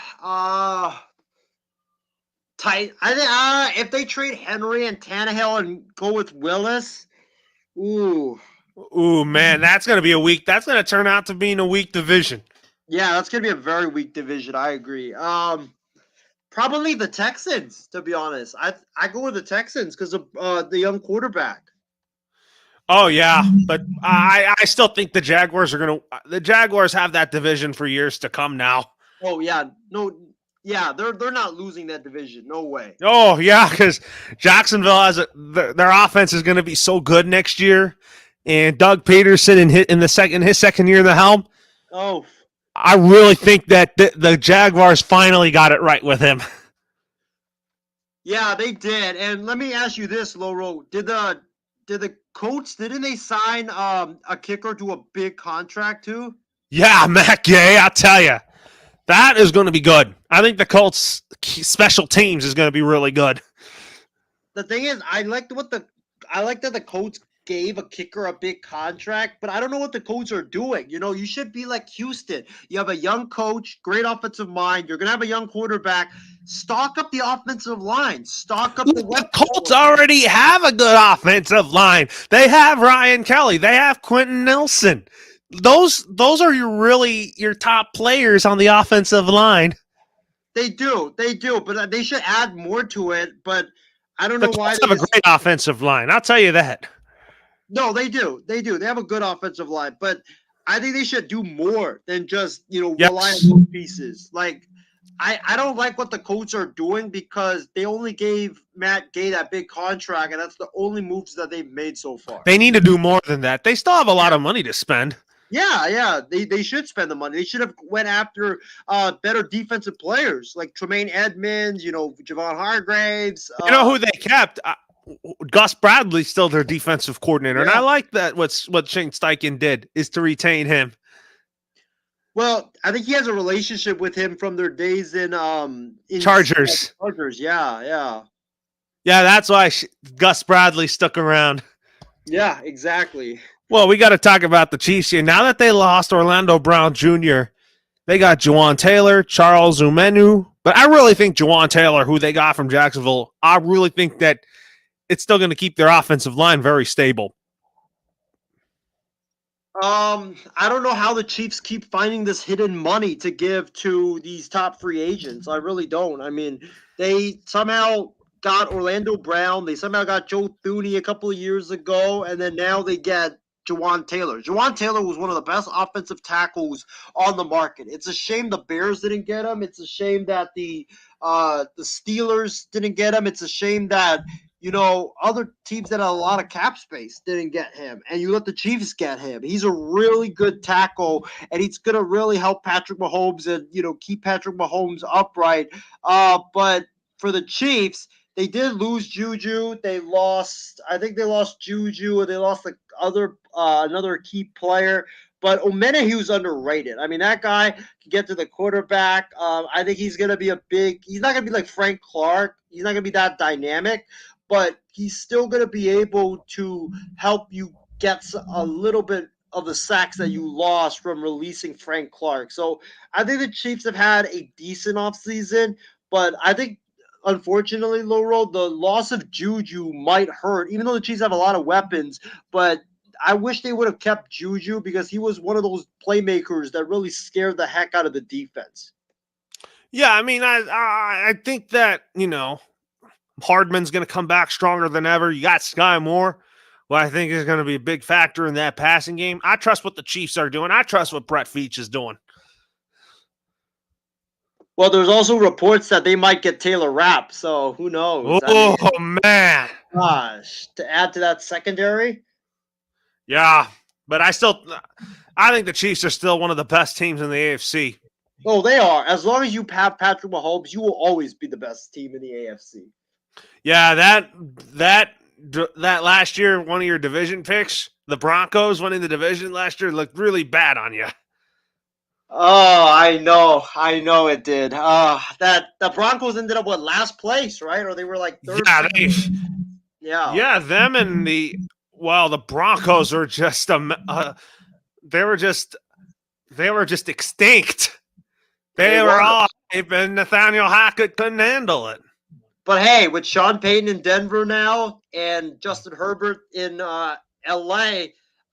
if they trade Henry and Tannehill and go with Willis, ooh, man, that's going to be that's going to turn out to being a weak division. Yeah, that's gonna be a very weak division. I agree. Probably the Texans, to be honest. I go with the Texans because of the young quarterback. Oh yeah, but I still think the Jaguars the Jaguars have that division for years to come now. Oh yeah, no, yeah, they're not losing that division. No way. Oh yeah, because Jacksonville their offense is going to be so good next year, and Doug Peterson in his second year in the helm. Oh. I really think that the Jaguars finally got it right with him. Yeah, they did. And let me ask you this, Loro. Did the Colts, didn't they sign a kicker to a big contract too? Yeah, Matt Gay, I tell you, that is going to be good. I think the Colts special teams is going to be really good. The thing is, I like that the Colts gave a kicker a big contract, but I don't know what the Colts are doing. You know, you should be like Houston. You have a young coach, great offensive mind. You're gonna have a young quarterback. Stock up the offensive line. Stock up the The weapons. Colts already have a good offensive line. They have Ryan Kelly. They have Quentin Nelson. Those are your top players on the offensive line. They do, but they should add more to it. But I don't The know why Colts they have a just, great offensive line. I'll tell you that. no, they do. They do. They have a good offensive line, but I think they should do more than just, rely Yes. on those pieces. Like, I don't like what the Colts are doing because they only gave Matt Gay that big contract, and that's the only moves that they've made so far. They need to do more than that. They still have a lot of money to spend. Yeah, they should spend the money. They should have went after better defensive players like Tremaine Edmonds, Javon Hargraves. You know who they kept? Gus Bradley's still their defensive coordinator, and Yeah. I like that. What Shane Steichen did is to retain him. Well, I think he has a relationship with him from their days in Chargers. Chargers, yeah. Yeah, that's why Gus Bradley stuck around. Yeah, exactly. Well, we got to talk about the Chiefs here. Now that they lost Orlando Brown Jr., they got Juwan Taylor, Charles Umenu. But I really think Juwan Taylor, who they got from Jacksonville, I really think that it's still going to keep their offensive line very stable. I don't know how the Chiefs keep finding this hidden money to give to these top free agents. I really don't. I mean, they somehow got Orlando Brown. They somehow got Joe Thuney a couple of years ago, and then now they get Juwan Taylor. Juwan Taylor was one of the best offensive tackles on the market. It's a shame the Bears didn't get him. It's a shame that the Steelers didn't get him. It's a shame that other teams that had a lot of cap space didn't get him, and you let the Chiefs get him. He's a really good tackle, and he's going to really help Patrick Mahomes and, keep Patrick Mahomes upright. But for the Chiefs, they did lose Juju. I think they lost Juju, and they lost another key player. But Omenahu's underrated. I mean, that guy can get to the quarterback. I think he's going to be he's not going to be like Frank Clark. He's not going to be that dynamic, but he's still going to be able to help you get a little bit of the sacks that you lost from releasing Frank Clark. So I think the Chiefs have had a decent offseason, but I think, unfortunately, Laurel, the loss of Juju might hurt, even though the Chiefs have a lot of weapons, but I wish they would have kept Juju because he was one of those playmakers that really scared the heck out of the defense. Yeah, I mean, I think that, Hardman's going to come back stronger than ever. You got Sky Moore, who I think is going to be a big factor in that passing game. I trust what the Chiefs are doing. I trust what Brett Veach is doing. Well, there's also reports that they might get Taylor Rapp, so who knows? Man. Gosh, to add to that secondary? Yeah, but I think the Chiefs are still one of the best teams in the AFC. Oh, they are. As long as you have Patrick Mahomes, you will always be the best team in the AFC. Yeah, that last year, one of your division picks, the Broncos winning the division last year, looked really bad on you. Oh, I know it did. That the Broncos ended up last place, right? Or they were like third. Yeah, them and the Broncos are just they were just extinct. They were all hype, and Nathaniel Hackett couldn't handle it. But hey, with Sean Payton in Denver now and Justin Herbert in LA,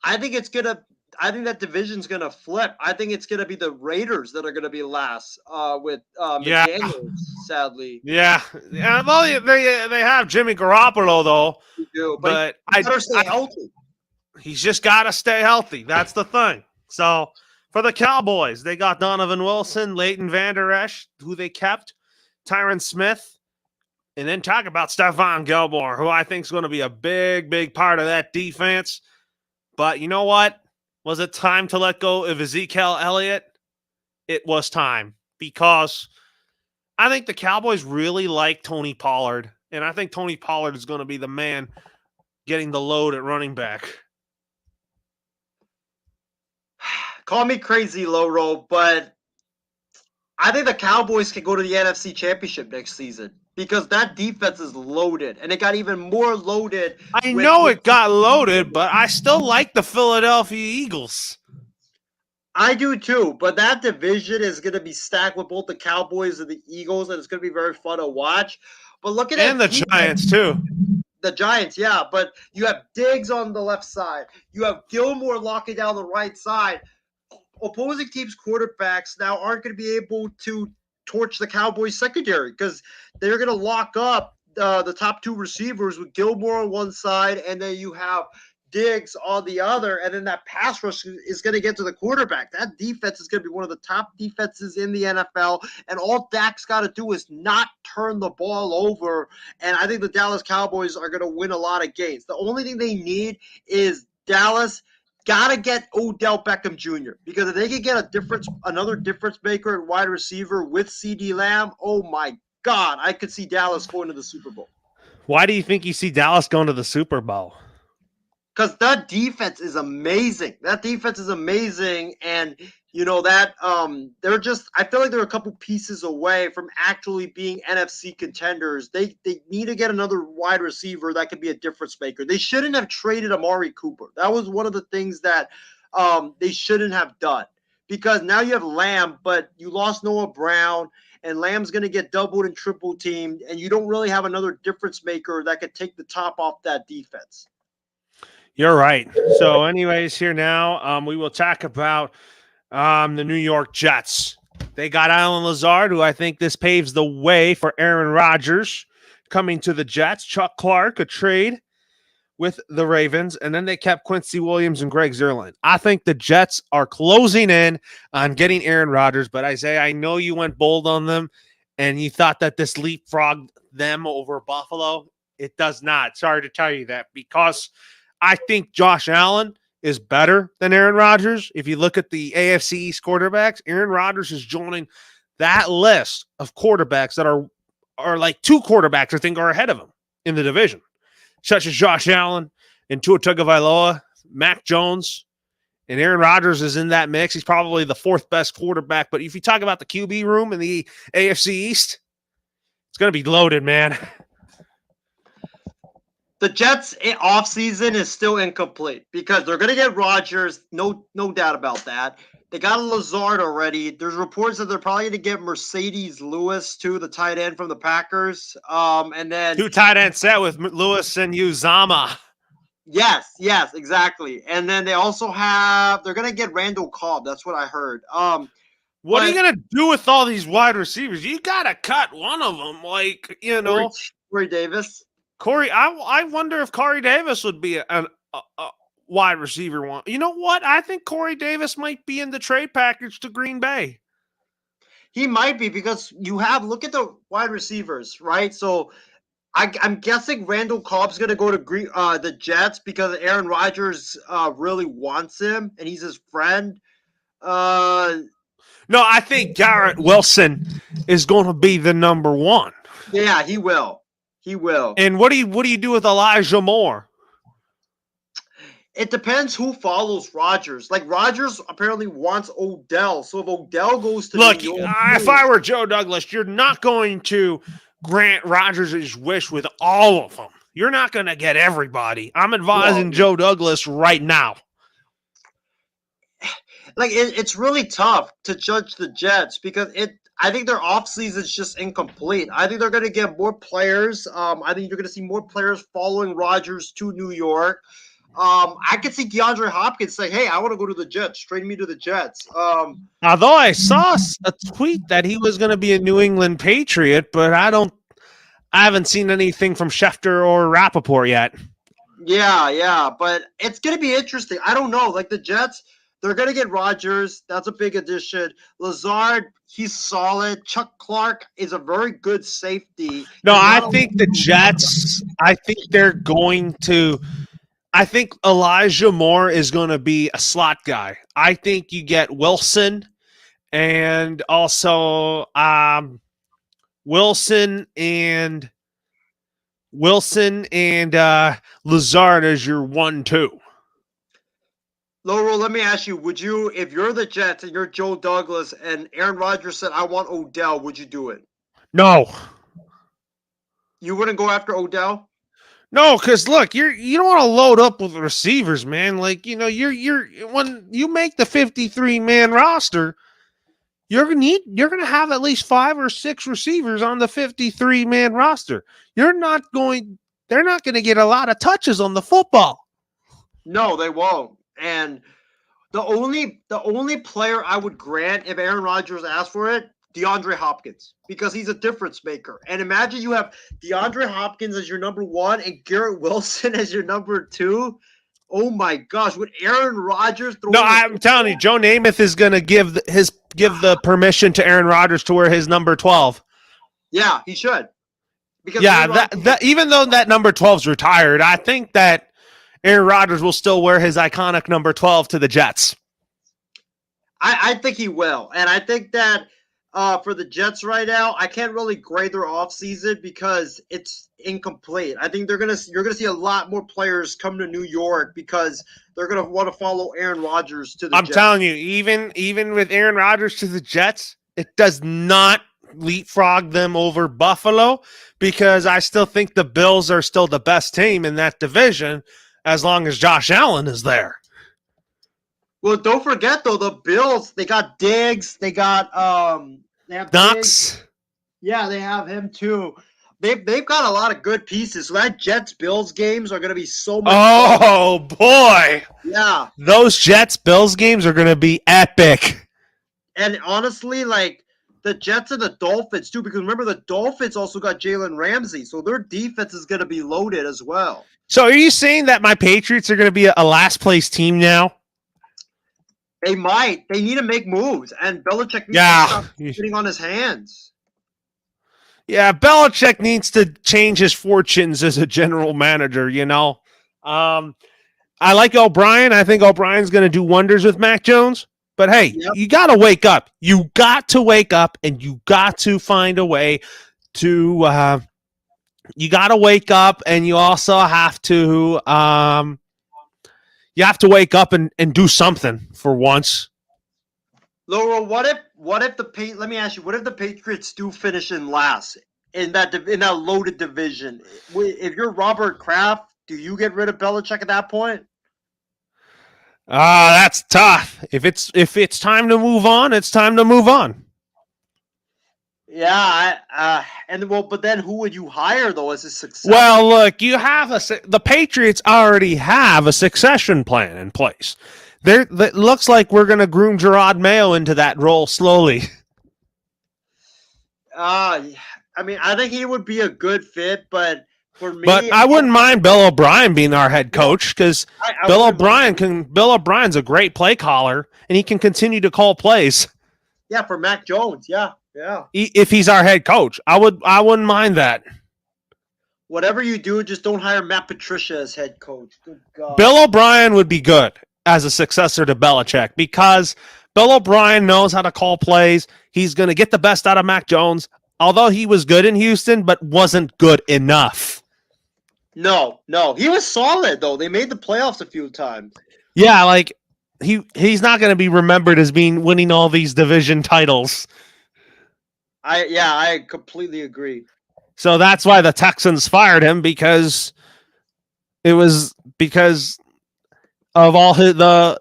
I think that division's gonna flip. I think it's gonna be the Raiders that are gonna be last with McDaniels, sadly. Yeah. Well, they have Jimmy Garoppolo though. They do, but he better stay healthy. He's just got to stay healthy. That's the thing. So for the Cowboys, they got Donovan Wilson, Leighton Vander Esch, who they kept, Tyron Smith, and then talk about Stephon Gilmore, who I think is going to be a big, big part of that defense. But you know what? Was it time to let go of Ezekiel Elliott? It was time, because I think the Cowboys really like Tony Pollard, and I think Tony Pollard is going to be the man getting the load at running back. call me crazy, Loro, but I think the Cowboys can go to the NFC Championship next season because that defense is loaded, and it got even more loaded. I know it got loaded, but I still like the Philadelphia Eagles. I do too, but that division is going to be stacked with both the Cowboys and the Eagles, and it's going to be very fun to watch. But look at And the Giants, too. The Giants, yeah, but you have Diggs on the left side. You have Gilmore locking down the right side. Opposing teams' quarterbacks now aren't going to be able to torch the Cowboys secondary because they're going to lock up the top two receivers with Gilmore on one side, and then you have Diggs on the other, and then that pass rush is going to get to the quarterback. That defense is going to be one of the top defenses in the NFL, and all Dak's got to do is not turn the ball over, and I think the Dallas Cowboys are going to win a lot of games. The only thing they need is Dallas got to get Odell Beckham Jr. because if they can get another difference maker at wide receiver with CeeDee Lamb, oh my God, I could see Dallas going to the Super Bowl. Why do you think you see Dallas going to the Super Bowl? Because that defense is amazing. That defense is amazing. And, you know, that they're just – I feel like they're a couple pieces away from actually being NFC contenders. They need to get another wide receiver that could be a difference maker. They shouldn't have traded Amari Cooper. That was one of the things that they shouldn't have done. Because now you have Lamb, but you lost Noah Brown, and Lamb's going to get doubled and triple teamed, and you don't really have another difference maker that could take the top off that defense. You're right. So anyways, here now, we will talk about the New York Jets. They got Allen Lazard, who I think this paves the way for Aaron Rodgers coming to the Jets. Chuck Clark, a trade with the Ravens, and then they kept Quincy Williams and Greg Zuerlein. I think the Jets are closing in on getting Aaron Rodgers, but Isaiah, I know you went bold on them, and you thought that this leapfrogged them over Buffalo. It does not. Sorry to tell you that, because I think Josh Allen is better than Aaron Rodgers. If you look at the AFC East quarterbacks, Aaron Rodgers is joining that list of quarterbacks that are like two quarterbacks I think are ahead of him in the division, such as Josh Allen and Tua Tagovailoa, Mac Jones, and Aaron Rodgers is in that mix. He's probably the fourth best quarterback. But if you talk about the QB room in the AFC East, it's going to be loaded, man. The Jets' offseason is still incomplete because they're going to get Rodgers, no doubt about that. They got Lazard already. There's reports that they're probably going to get Mercedes Lewis, too, the tight end from the Packers. And then two tight end set with Lewis and Uzama. Yes, exactly. And then they also they're going to get Randall Cobb. That's what I heard. What are you going to do with all these wide receivers? You got to cut one of them, Corey Davis. Corey, I wonder if Corey Davis would be a wide receiver one. You know what? I think Corey Davis might be in the trade package to Green Bay. He might be because look at the wide receivers, right? So I'm guessing Randall Cobb's going to go to the Jets because Aaron Rodgers really wants him and he's his friend. No, I think Garrett Wilson is going to be the number one. Yeah, he will. He will. And what do you do with Elijah Moore? It depends who follows Rodgers. Like Rodgers apparently wants Odell. So if Odell goes to New York, if I were Joe Douglas, you're not going to grant Rodgers his wish with all of them. You're not going to get everybody. I'm advising Joe Douglas right now. Like it's really tough to judge the Jets because I think their offseason is just incomplete. I think they're going to get more players. I think you're going to see more players following Rodgers to New York. I could see DeAndre Hopkins say, hey, I want to go to the Jets. Trade me to the Jets. Although I saw a tweet that he was going to be a New England Patriot, but I haven't seen anything from Schefter or Rappaport yet. Yeah, but it's going to be interesting. I don't know. Like the Jets, they're going to get Rodgers. That's a big addition. Lazard, he's solid. Chuck Clark is a very good safety. No, I think the Jets, I think Elijah Moore is going to be a slot guy. I think you get Wilson and also Wilson and Lazard as your 1-2. Laurel, let me ask you, would you, if you're the Jets and you're Joe Douglas and Aaron Rodgers said, I want Odell, would you do it? No. You wouldn't go after Odell? No, because look, you don't want to load up with receivers, man. Like, you know, you're when you make the 53-man roster, you're gonna have at least 5 or 6 receivers on the 53-man roster. They're not gonna get a lot of touches on the football. No, they won't. And the only player I would grant if Aaron Rodgers asked for it, DeAndre Hopkins, because he's a difference maker. And imagine you have DeAndre Hopkins as your number 1 and Garrett Wilson as your number 2. Oh my gosh, would Aaron Rodgers throw? No, I'm telling you, Joe Namath is gonna give the permission to Aaron Rodgers to wear his number 12. Yeah, he should. Because Yeah, Aaron Rodgers- that even though that number 12's retired, I think that Aaron Rodgers will still wear his iconic number 12 to the Jets. I think he will. And I think that for the Jets right now, I can't really grade their offseason because it's incomplete. I think you're gonna see a lot more players come to New York because they're gonna want to follow Aaron Rodgers to the I'm Jets. telling you, even with Aaron Rodgers to the Jets, it does not leapfrog them over Buffalo because I still think the Bills are still the best team in that division as long as Josh Allen is there. Well, don't forget though, the Bills, they got Diggs, they have Diggs. Knox. Yeah, they have him too. They've got a lot of good pieces. So that Jets Bills games are gonna be so much fun. Oh boy. Yeah. Those Jets Bills games are going to be epic. And honestly, like the Jets and the Dolphins too, because remember the Dolphins also got Jalen Ramsey, so their defense is gonna be loaded as well. So are you saying that my Patriots are going to be a last place team now? They might. They need to make moves, and Belichick needs Yeah. to stop sitting on his hands. Yeah, Belichick needs to change his fortunes as a general manager, you know. I like O'Brien. I think O'Brien's going to do wonders with Mac Jones. But hey, Yep. you got to wake up. You got to wake up, and you got to find a way to you got to wake up, and you also have to wake up and do something for once. Laurel, what if let me ask you, what if the Patriots do finish in last in that loaded division? If you're Robert Kraft, do you get rid of Belichick at that point? That's tough. If it's time to move on, it's time to move on. Yeah, but then who would you hire though as a successor? Well, look, you have the Patriots already have a succession plan in place. It looks like we're going to groom Gerard Mayo into that role slowly. I mean, I think he would be a good fit, but for me, But I wouldn't mind Bill O'Brien being our head coach because I Bill wouldn't- Bill O'Brien's a great play caller and he can continue to call plays. Yeah, for Mac Jones. Yeah. If he's our head coach, I wouldn't mind that. Whatever you do, just don't hire Matt Patricia as head coach. Good God. Bill O'Brien would be good as a successor to Belichick because Bill O'Brien knows how to call plays. He's going to get the best out of Mac Jones, although he was good in Houston, but wasn't good enough. No, he was solid though. They made the playoffs a few times. Yeah, like he's not going to be remembered as winning all these division titles. I completely agree. So that's why the Texans fired him because it was because of all the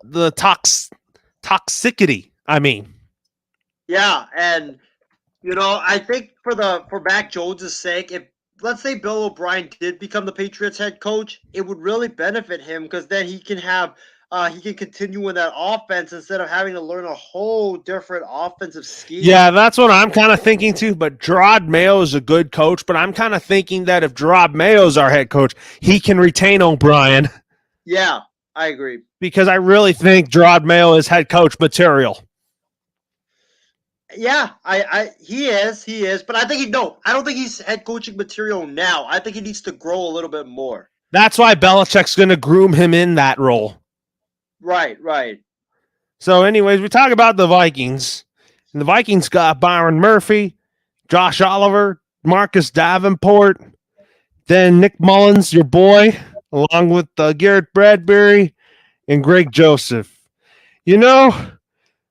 toxicity. I mean, Yeah, and I think for Mac Jones' sake, if let's say Bill O'Brien did become the Patriots head coach, it would really benefit him because then he can continue in that offense instead of having to learn a whole different offensive scheme. yeah, that's what I'm kind of thinking too. But Gerard Mayo is a good coach, but I'm kind of thinking that if Gerard Mayo's our head coach, he can retain O'Brien Yeah, I agree. because I really think Gerard Mayo is head coach material. Yeah, he is, but I don't think he's head coaching material now. I think he needs to grow a little bit more. That's why Belichick's going to groom him in that role. Right. So, anyways, we talk about the Vikings. And the Vikings got Byron Murphy, Josh Oliver, Marcus Davenport, then Nick Mullins, your boy, along with Garrett Bradbury and Greg Joseph. You know, I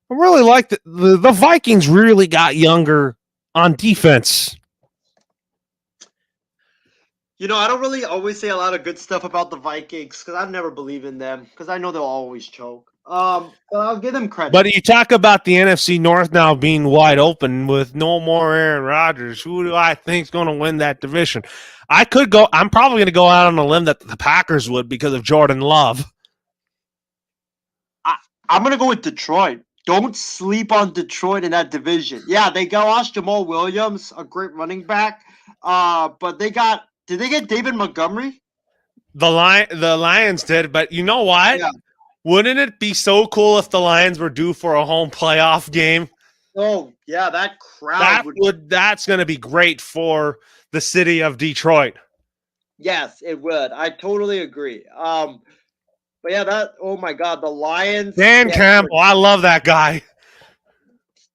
really like the Vikings really got younger on defense. You know, I don't really always say a lot of good stuff about the Vikings because I've never believed in them because I know they'll always choke. But I'll give them credit. But you talk about the NFC North now being wide open with no more Aaron Rodgers. Who do I think is going to win that division? I'm probably going to go out on a limb that the Packers would because of Jordan Love. I'm going to go with Detroit. Don't sleep on Detroit in that division. Yeah, they lost Jamal Williams, a great running back. But did they get David Montgomery? The Lions did, but you know what? Yeah. Wouldn't it be so cool if the Lions were due for a home playoff game? Oh, yeah, that crowd that's going to be great for the city of Detroit. Yes, it would. I totally agree. But yeah, oh my God, the Lions. Dan Campbell, I love that guy.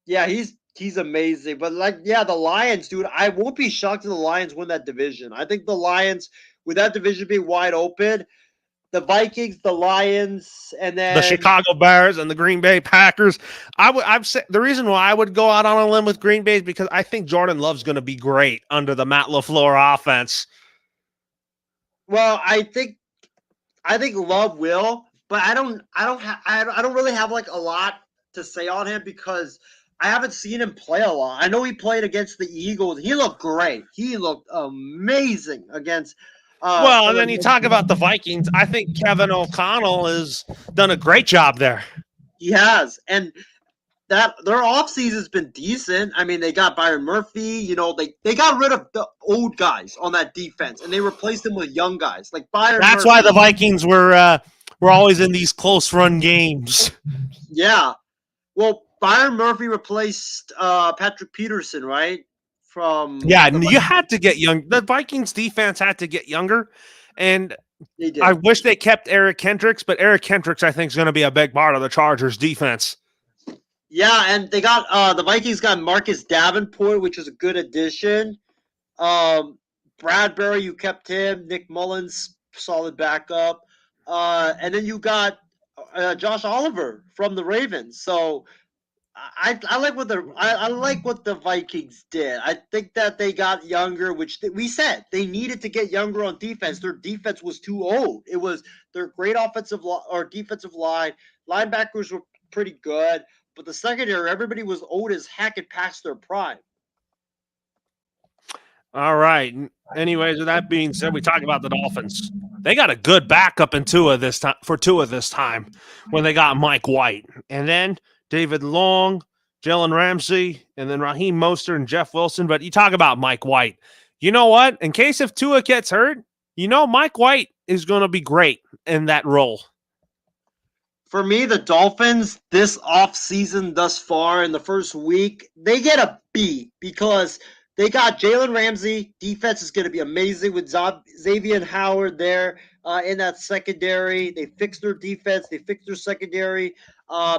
Yeah, he's amazing. But the Lions, dude, I won't be shocked if the Lions win that division. I think the Lions, with that division being wide open, the Vikings, the Lions, and then the Chicago Bears and the Green Bay Packers. I've said the reason why I would go out on a limb with Green Bay is because I think Jordan Love's going to be great under the Matt LaFleur offense. Well, I think Love will, but I don't really have like a lot to say on him because I haven't seen him play a lot. I know he played against the Eagles. He looked great. He looked amazing against. And then you talk about the Vikings. I think Kevin O'Connell has done a great job there. He has, and that their offseason's been decent. I mean, they got Byron Murphy. You know, they got rid of the old guys on that defense, and they replaced them with young guys like Byron. That's why the Vikings were always in these close run games. Yeah, well, Byron Murphy replaced Patrick Peterson, right? You had to get young. The Vikings defense had to get younger, and they did. I wish they kept Eric Kendricks, but Eric Kendricks I think is going to be a big part of the Chargers defense. Yeah, and they got the Vikings got Marcus Davenport, which is a good addition. Bradbury, you kept him. Nick Mullins, solid backup. And then you got Josh Oliver from the Ravens. So I like what the Vikings did. I think that they got younger, which we said they needed to get younger on defense. Their defense was too old. It was their great offensive or defensive line. Linebackers were pretty good, but the secondary, everybody was old as heck and past their prime. All right. Anyways, with that being said, we talk about the Dolphins. They got a good backup in Tua this time when they got Mike White. And then David Long, Jalen Ramsey, and then Raheem Mostert and Jeff Wilson. But you talk about Mike White. You know what? In case if Tua gets hurt, Mike White is going to be great in that role. For me, the Dolphins this offseason thus far in the first week, they get a B because they got Jalen Ramsey. Defense is going to be amazing with Xavier Howard there in that secondary. They fixed their defense. They fixed their secondary.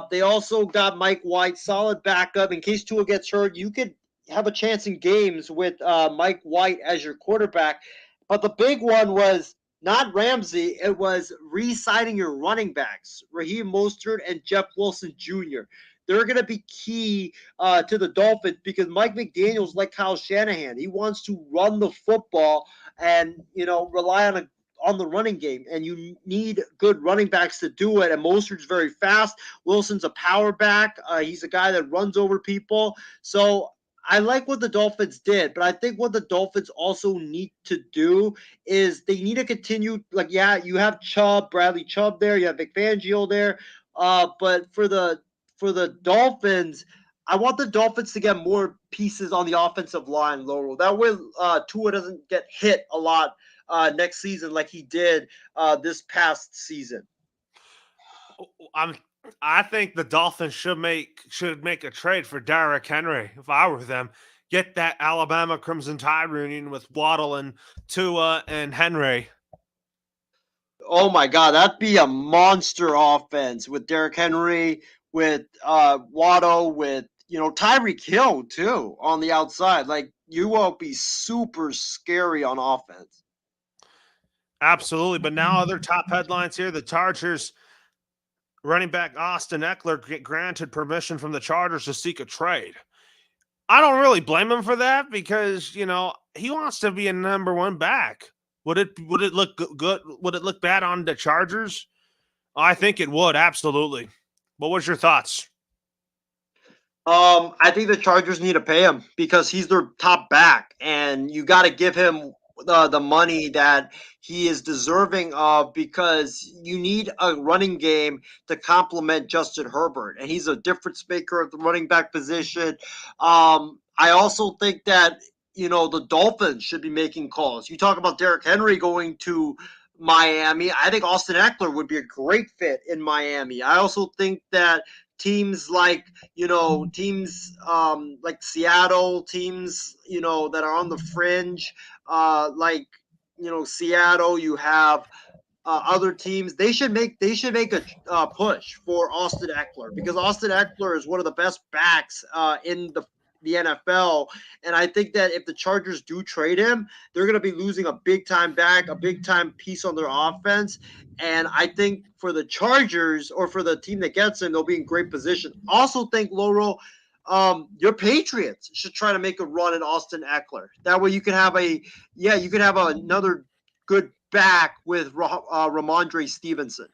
They also got Mike White, solid backup. In case Tua gets hurt, you could have a chance in games with Mike White as your quarterback. But the big one was not Ramsey. It was re-signing your running backs, Raheem Mostert and Jeff Wilson Jr. They're going to be key to the Dolphins because Mike McDaniel's like Kyle Shanahan. He wants to run the football and, rely on the running game, and you need good running backs to do it. And Mostert's very fast. Wilson's a power back. He's a guy that runs over people. So I like what the Dolphins did, but I think what the Dolphins also need to do is they need to continue. You have Bradley Chubb there. You have Vic Fangio there. But for the Dolphins, I want the Dolphins to get more pieces on the offensive line, Laurel. That way Tua doesn't get hit a lot next season like he did this past season. I think the Dolphins should make a trade for Derrick Henry if I were them. Get that Alabama Crimson Tide reunion with Waddle and Tua and Henry. Oh my God, that'd be a monster offense with Derrick Henry, with Waddle, with Tyreek Hill too on the outside. Like, you will be super scary on offense. Absolutely, but now other top headlines here: the Chargers running back Austin Eckler granted permission from the Chargers to seek a trade. I don't really blame him for that because, he wants to be a number one back. Would it look good? Would it look bad on the Chargers? I think it would, absolutely. What was your thoughts? I think the Chargers need to pay him because he's their top back, and you got to give him the money that he is deserving of because you need a running game to complement Justin Herbert, and he's a difference maker at the running back position. I also think that the Dolphins should be making calls. You talk about Derrick Henry going to Miami. I think Austin Eckler would be a great fit in Miami. I also think that teams like Seattle, teams that are on the fringe, like Seattle, you have other teams. They should make a push for Austin Eckler because Austin Eckler is one of the best backs in the NFL, and I think that if the Chargers do trade him, they're going to be losing a big time back, a big time piece on their offense. And I think for the Chargers or for the team that gets him, they'll be in great position. Also think, Laurel, your Patriots should try to make a run at Austin Eckler. That way you can have another good back with Ramondre Stevenson.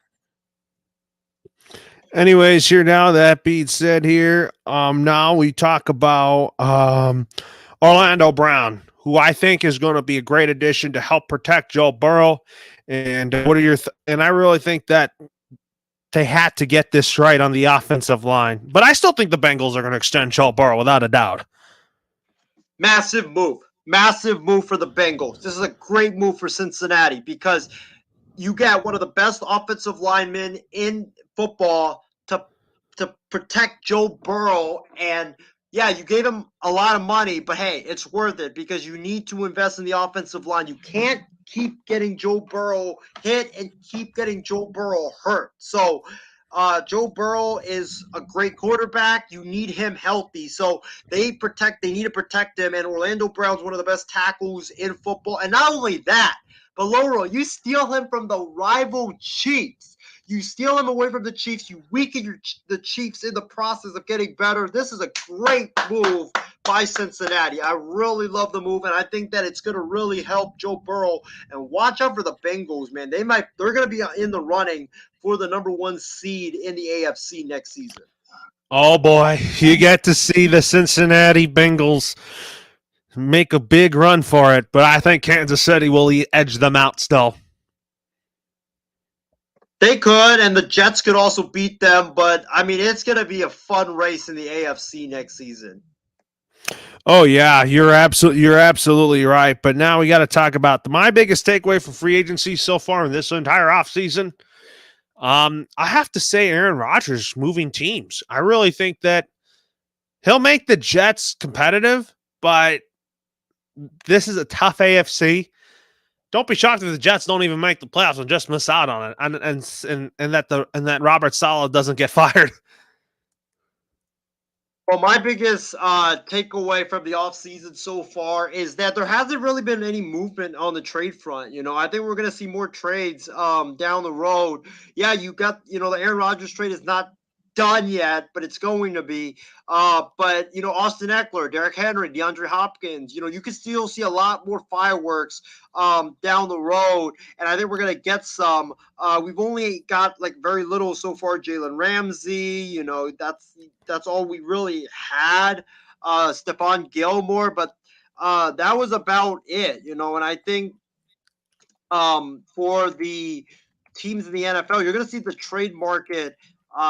Anyways, here now, that being said here, now we talk about Orlando Brown, who I think is going to be a great addition to help protect Joe Burrow. And what are your and I really think that they had to get this right on the offensive line. But I still think the Bengals are going to extend Joe Burrow without a doubt. Massive move. Massive move for the Bengals. This is a great move for Cincinnati because you get one of the best offensive linemen in football to protect Joe Burrow. And yeah, you gave him a lot of money, but hey, it's worth it because you need to invest in the offensive line. You can't keep getting Joe Burrow hit and keep getting Joe Burrow hurt. So Joe Burrow is a great quarterback. You need him healthy. So they need to protect him. And Orlando Brown's one of the best tackles in football. And not only that, but Laurel, you steal him from the rival Chiefs. You steal him away from the Chiefs. You weaken the Chiefs in the process of getting better. This is a great move by Cincinnati. I really love the move, and I think that it's going to really help Joe Burrow. And watch out for the Bengals, man. They're going to be in the running for the number one seed in the AFC next season. Oh boy, you get to see the Cincinnati Bengals make a big run for it, but I think Kansas City will edge them out still. They could, and the Jets could also beat them, but I mean, it's going to be a fun race in the AFC next season. Oh yeah, you're absolutely right. But now we got to talk about my biggest takeaway from free agency so far in this entire offseason. I have to say Aaron Rodgers moving teams. I really think that he'll make the Jets competitive, but this is a tough AFC. Don't be shocked if the Jets don't even make the playoffs and just miss out on it, and that Robert Saleh doesn't get fired. Well, my biggest takeaway from the offseason so far is that there hasn't really been any movement on the trade front. I think we're going to see more trades down the road. Yeah, you got, the Aaron Rodgers trade is not done yet, but it's going to be. But Austin Eckler, Derrick Henry, DeAndre Hopkins, you can still see a lot more fireworks down the road, and I think we're gonna get some. We've only got very little so far. Jalen Ramsey, that's all we really had. Stephon Gilmore, but that was about it. And I think for the teams in the NFL, you're gonna see the trade market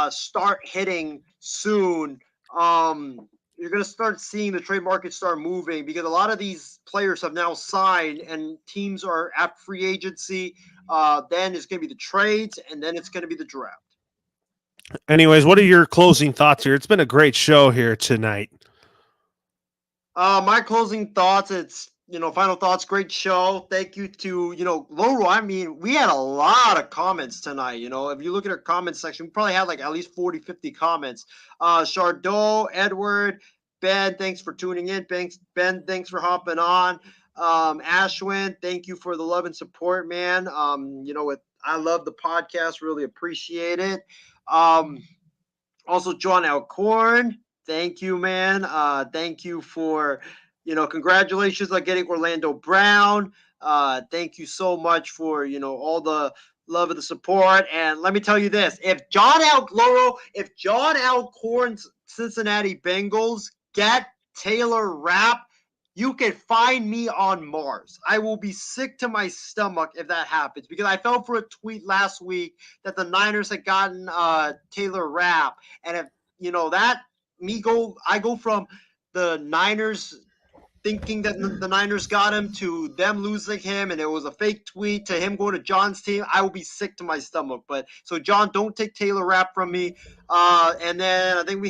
start hitting soon. You're going to start seeing the trade market start moving because a lot of these players have now signed and teams are at free agency. Then it's going to be the trades, and then it's going to be the draft. Anyways, what are your closing thoughts here? It's been a great show here tonight. My closing thoughts, it's final thoughts, great show. Thank you to, Laurel. I mean, we had a lot of comments tonight. If you look at our comment section, we probably had at least 40, 50 comments. Chardot, Edward, Ben, thanks for tuning in. Ben, thanks for hopping on. Ashwin, thank you for the love and support, man. I love the podcast, really appreciate it. Also, John Alcorn, thank you, man. Thank you for, congratulations on getting Orlando Brown. Thank you so much for, all the love and the support. And let me tell you this, if John Alcorn's Cincinnati Bengals get Taylor Rapp, you can find me on Mars. I will be sick to my stomach if that happens, because I fell for a tweet last week that the Niners had gotten Taylor Rapp, and if I go from the Niners thinking that the Niners got him to them losing him, and it was a fake tweet, to him going to John's team, I will be sick to my stomach. But so John, don't take Taylor Rapp from me. And then I think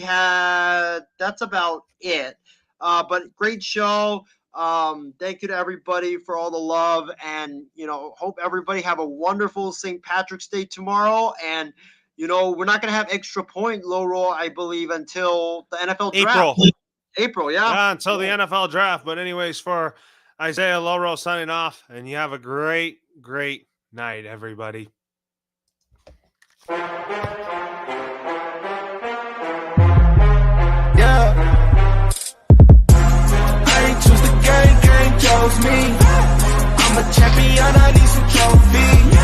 that's about it. But great show. Thank you to everybody for all the love, and hope everybody have a wonderful St. Patrick's Day tomorrow. And we're not gonna have Extra Point low roll, I believe, until the NFL draft. April, yeah. Until the NFL draft. But anyways, for Isaiah Loro signing off, and you have a great, great night, everybody. Chose me. I'm a champion, I need some trophies.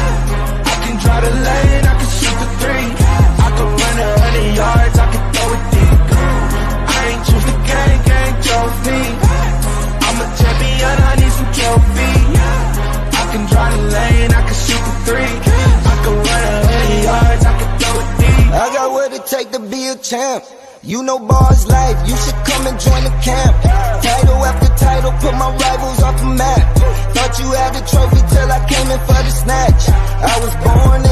I can drive the lane, I can shoot the three. I can run 100 yards, I can throw it deep. I ain't choose the gang chose me. I'm a champion, I need some trophies. I can drive the lane, I can shoot the three. I can run 100 yards, I can throw it deep. I got what it take to be a champ. You know bars life, you should come and join the camp. Title after title, put my rivals off the map. Thought you had the trophy till I came in for the snatch. I was born in